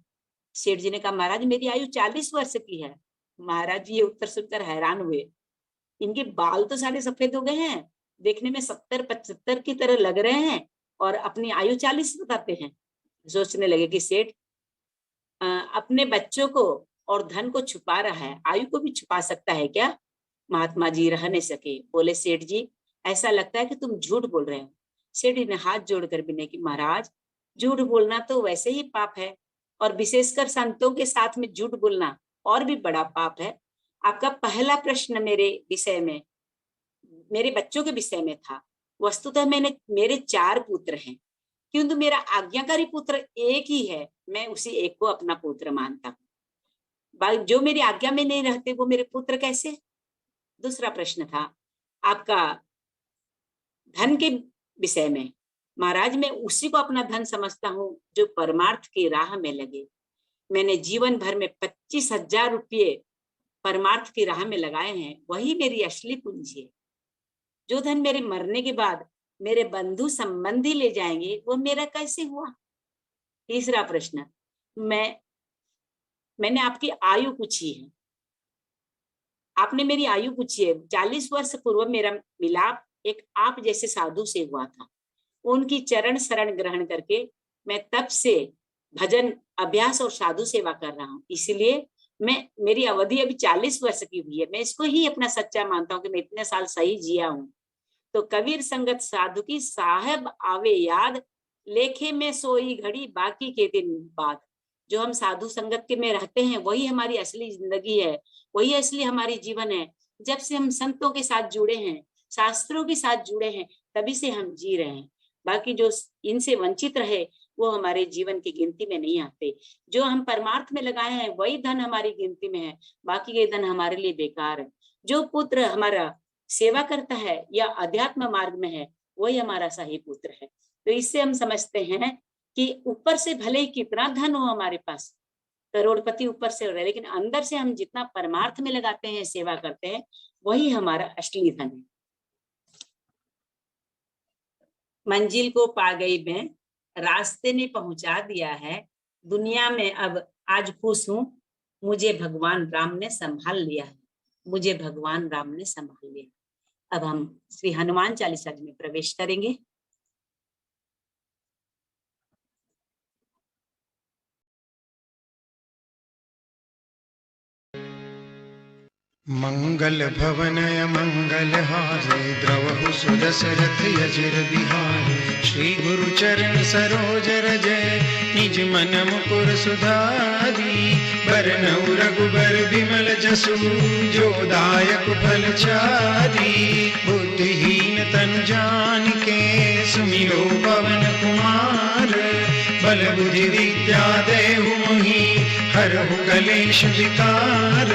सेठ जी ने कहा महाराज मेरी आयु 40 वर्ष की है। महाराज जी ये उत्तर सुनकर हैरान हुए। इनके बाल तो सारे सफेद हो गए हैं, देखने में 70-75 की तरह लग रहे हैं, और अपनी आयु 40 बताते हैं। सोचने लगे कि सेठ अपने बच्चों को और धन को छुपा रहा है, आयु को भी छुपा सकता है क्या? महात्मा जी रह नहीं सके, बोले सेठ जी ऐसा लगता है कि तुम झूठ बोल रहे हो। सेठ जी ने हाथ जोड़कर विनय की, महाराज झूठ बोलना तो वैसे ही पाप है, और विशेषकर संतों के साथ में झूठ बोलना और भी बड़ा पाप है। आपका पहला प्रश्न मेरे विषय में, मेरे बच्चों के विषय में था। वस्तुतः मेरे 4 पुत्र हैं, किंतु मेरा आज्ञाकारी पुत्र एक ही है, मैं उसी एक को अपना पुत्र मानता हूँ। जो मेरी आज्ञा में नहीं रहते वो मेरे पुत्र कैसे? दूसरा प्रश्न था आपका धन के विषय में। महाराज मैं उसी को अपना धन समझता हूँ जो परमार्थ की राह में लगे। मैंने जीवन भर में 25,000 रुपये परमार्थ की राह में लगाए हैं, वही मेरी असली पूंजी है। जो धन मेरे मरने के बाद मेरे बंधु संबंधी ले जाएंगे वो मेरा कैसे हुआ? तीसरा प्रश्न, मैंने आपकी आयु पूछी है, आपने मेरी आयु पूछी है। 40 वर्ष पूर्व मेरा मिलाप एक आप जैसे साधु से हुआ था। उनकी चरण शरण ग्रहण करके मैं तब से भजन अभ्यास और साधु सेवा कर रहा हूँ, इसलिए मेरी अवधि अभी 40 वर्ष की हुई है। मैं इसको ही अपना सच्चा मानता हूँ कि मैं इतने साल सही जिया हूँ। तो कबीर संगत साधु की साहेब आवे याद, लेखे में सोई घड़ी बाकी के दिन बाद। जो हम साधु संगत के में रहते हैं वही हमारी असली जिंदगी है, वही असली हमारी जीवन है। जब से हम संतों के साथ जुड़े हैं, शास्त्रों के साथ जुड़े हैं, तभी से हम जी रहे हैं। बाकी जो इनसे वंचित रहे वो हमारे जीवन की गिनती में नहीं आते। जो हम परमार्थ में लगाए हैं वही धन हमारी गिनती में है, बाकी के धन हमारे लिए बेकार है। जो पुत्र हमारा सेवा करता है या अध्यात्म मार्ग में है वही हमारा सही पुत्र है। तो इससे हम समझते हैं कि ऊपर से भले ही कितना धन हो हमारे पास, करोड़पति ऊपर से हो रहा है, लेकिन अंदर से हम जितना परमार्थ में लगाते हैं, सेवा करते हैं, वही हमारा असली धन है। मंजिल को पा गई मैं, रास्ते ने पहुंचा दिया है, दुनिया में अब आज खुश हूं, मुझे भगवान राम ने संभाल लिया है, मुझे भगवान राम ने संभाल लिया। अब हम श्री हनुमान चालीसा में प्रवेश करेंगे। मंगल भवनय मंगल हारे, द्रवहु सुदशरथ यजिर बिहारे। श्री गुरु चरण सरोज रजय, निज मन मुकुर सुधारी। बरनउँ रघुबर बिमल जसु, जो दायक फल चारी। बुद्धिहीन तनु जानिके, सुमिरो पवन कुमार। बल बुद्धि विद्या देहु मोहि, हरहु कलेश विकार।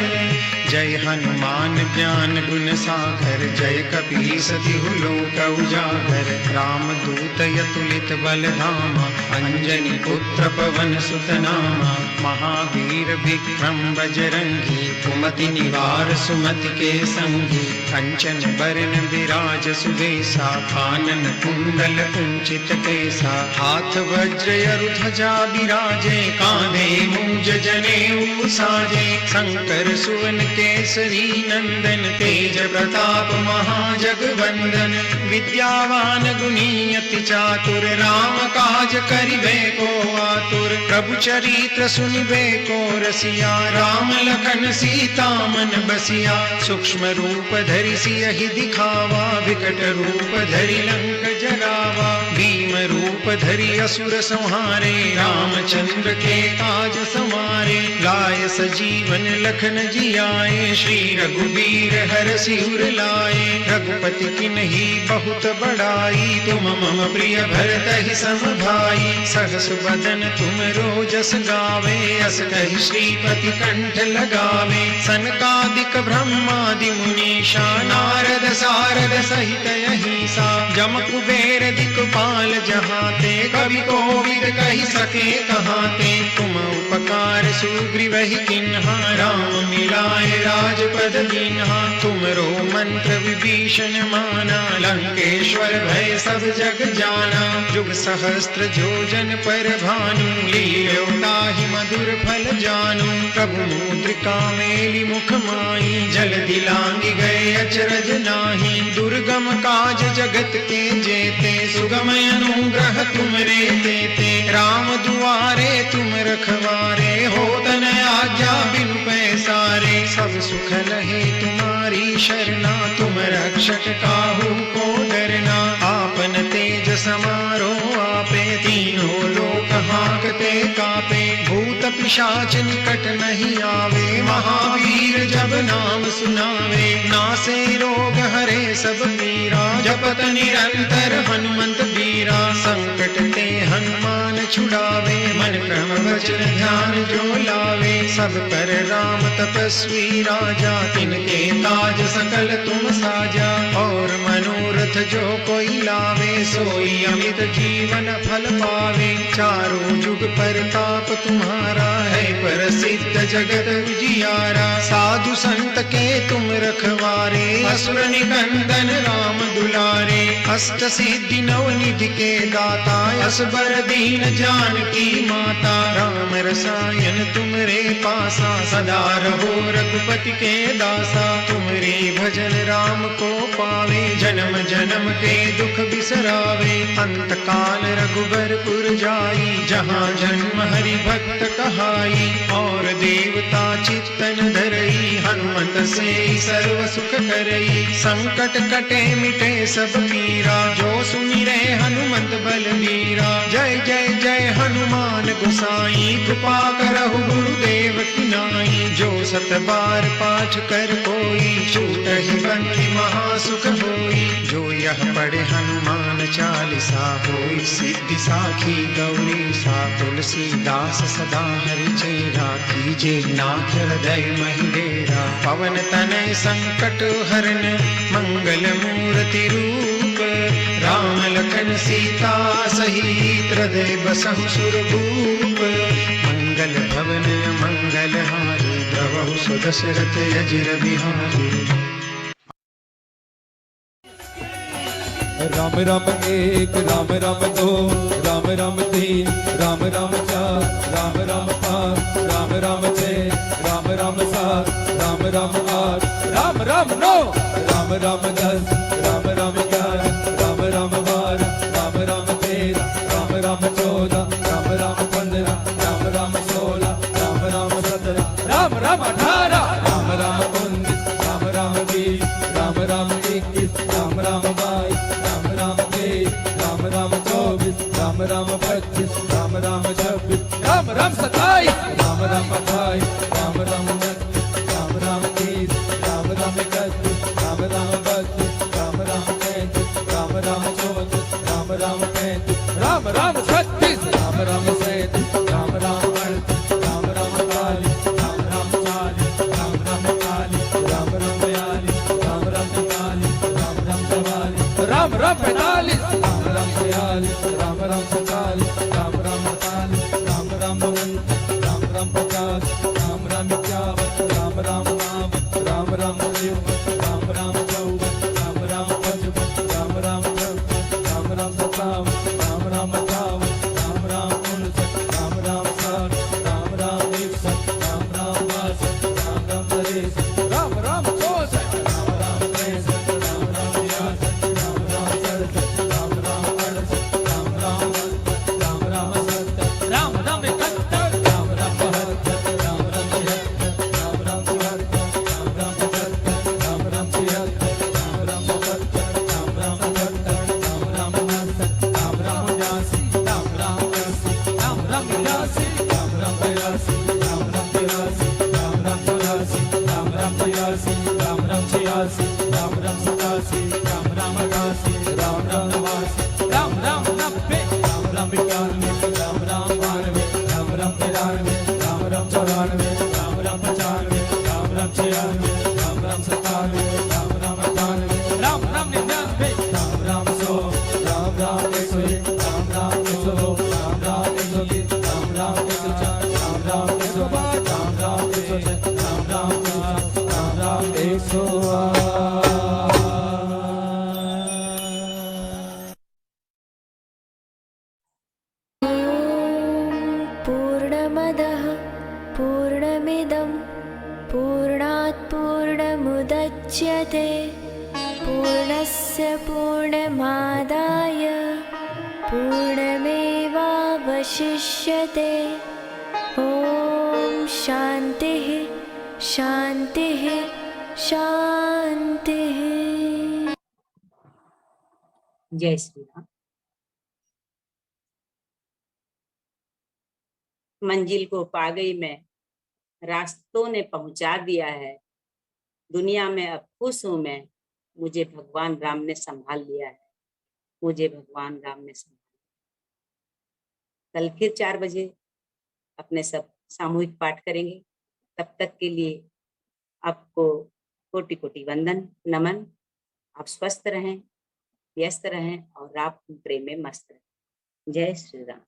जय हनुमान ज्ञान गुण सागर, जय कपीस तिहु लोक उजागर। राम दूत अतुलित बल धामा, अंजनी पुत्र पवन सुत नामा। महावीर विक्रम बजरंगी, कुमति निवार सुमति के संगी। कंचन बरन विराज सुबेसा, कानन कुंडल कुंचित केसा। हाथ वज्र ध्वजा बिराजे, कांधे मूंज जनेऊ साजे। शंकर सुवन केसरी नंदन, तेज प्रताप महाजगवंदन। विद्यावान गुणी अति चातुर, राम काज करिबे को आतुर। प्रभु चरित्र सुनिबे को रसिया, राम लखन सीता मन बसिया। सूक्ष्म रूप धरि सियहि दिखावा, विकट रूप धरि लंक जरावा। भीम रूप धरि असुर संहारे, रामचंद्र के काज संवारे। लाय सजीवन लखन जियाए, श्री रघुबीर हरषि उर लाए। रघुपति किन्ही बहुत बड़ाई, तुम मम प्रिय भरतहि सम भाई। सहस बदन तुम रोजस गावे, अस कहि श्रीपति कंठ लगावे। सनकादिक ब्रह्मादि मुनीषा, नारद सारद सहित अहिसा। जम कुबेर दिक्पाल जहाते, कवि कोविद कहि सके कहाते। तुम उपकार सुग्रीवहि किन्हा, राम मिलाए राजपद दीन्हा। तुमरो मंत्र विभीषण माना, लंकेश्वर भय सब जग जाना। जुग सहस्त्र जोजन पर भानु, लील्यो ताहि मधुर फल जानू। प्रभु मुद्रिका मेलि मुख माई, जल दिलांगी गए अचरज नाही। दुर्गम काज जगत के जेते, सुगम अनुग्रह तुमरे तेते। राम दुआरे तुम रखवारे, होत न आज्ञा बिनु पैसारे। सब सुख लहे तुम्हारी शरणा, तुम रक्षक काहू को डरना। आपन तेज समारो आपे, तीनों लोक हांकते कापे। भूत पिशाच निकट नहीं आवे, महावीर जब नाम सुनावे। नासे रोग हरे सब पीरा, जपत निरंतर हनुमंत बीरा। संकट ते हनुमान छुड़ावे, मन क्रम वचन ध्यान जो लावे। सब कर राम तपस्वी राजा, तिनके काज सकल तुम साजा। और मनोरथ जो कोई लावे, सोई अमित जीवन फल पावे। चारों जुग परताप तुम्हारा है, प्रसिद्ध जगत उजियारा। साधु संत के तुम रखवारे, असुर निकंदन राम दुलारे। अष्ट सिद्धि नव निधि के दाता, असबर दीन जानकी माता। राम रसायन तुमरे पासा, सदा रहो रघुपति के दासा। तुमरे भजन राम को पावे, जन्म जन्म के दुख बिसरावे। अंत काल रघुबरपुर जाई, जहाँ जन्म हरि भक्त कहाई। और देवता चित्तन धरई, हनुमत से सर्व सुख करई। संकट कटे मिटे सब पीरा, जो सुमिरे हनुमंत बलबीरा। जय जय जय हनुमान गोसाई, कृपा करहु गुरुदेव की नाई। जो सत बार पाठ कर कोई, छूटहि बंदी महासुख होई। जो यह पढ़े हनुमान चालीसा, होई सिद्धि साखी गौरी सा। तुलसीदास सदा हरि चेरा, कीजे नाथ हृदय महि डेरा। पवन तनय संकट हरन, मंगल मूर्ति रूप। राम लखन सीता सहित, हृदय बसहु सुरभूप। मंगल भवन मंगल हारी, द्रवहु सुदशरथ अजिर बिहारी। राम राम एक, राम राम दो, राम राम तीन, राम राम चार, राम राम पाँच, राम राम छः, राम राम सात, राम राम आठ, राम राम नौ, राम राम 10, राम राम 11, राम राम 12, राम राम 13, राम राम 14, राम राम 15, राम राम 16, राम राम 17, राम राम 18, राम राम 19, राम राम 20, राम राम 21, राम राम 22, राम राम 23, राम राम 24, राम राम 25, राम राम 26, राम राम 27, राम राम 28, राम राम 29, राम राम 30, राम राम 31, राम राम 32, राम राम 33, राम राम 34, राम राम 35, राम राम 36, राम राम 37, राम राम 38, राम राम 40, राम राम 40, राम राम 41, राम राम 42, राम राम 43, राम राम 44, राम राम 45, राम राम 46, राम राम 47, राम राम 48, राम राम 49, राम राम 50, राम राम तेरासी राम राम तेरासी राम राम चौरासी राम राम तेरासी राम राम छियासी राम राम सतासी राम राम अठासी राम राम नवासी राम राम नब्बे राम राम इक्यानवे राम राम बानवे राम राम तिरानवे राम राम चौरानवे राम राम पचानवे राम राम छियानवे राम राम सतानवे राम राम अठानवे राम राम निन्यानवे राम राम सौ राम राम 101 राम राम 102 राम राम 103 राम राम 104 राम राम 105 राम राम 106 राम राम 107 राम राम 108 पूर्णमदः पूर्णमिदं पूर्णात् पूर्णमुदच्यते पूर्णस्य पूर्णमादाय पूर्णमेवावशिष्यते ॐ शान्तिः शान्तिः शान्तिः। जय श्री राम। मंजिल को पा गई मैं, रास्तों ने पहुंचा दिया है, दुनिया में अब खुश हूं मैं, मुझे भगवान राम ने संभाल लिया है, मुझे भगवान राम ने संभाल। कल फिर 4 बजे अपने सब सामूहिक पाठ करेंगे। तब तक के लिए आपको कोटि कोटि वंदन नमन। आप स्वस्थ रहें, व्यस्त रहें और आप प्रेम में मस्त रहें। जय श्री राम।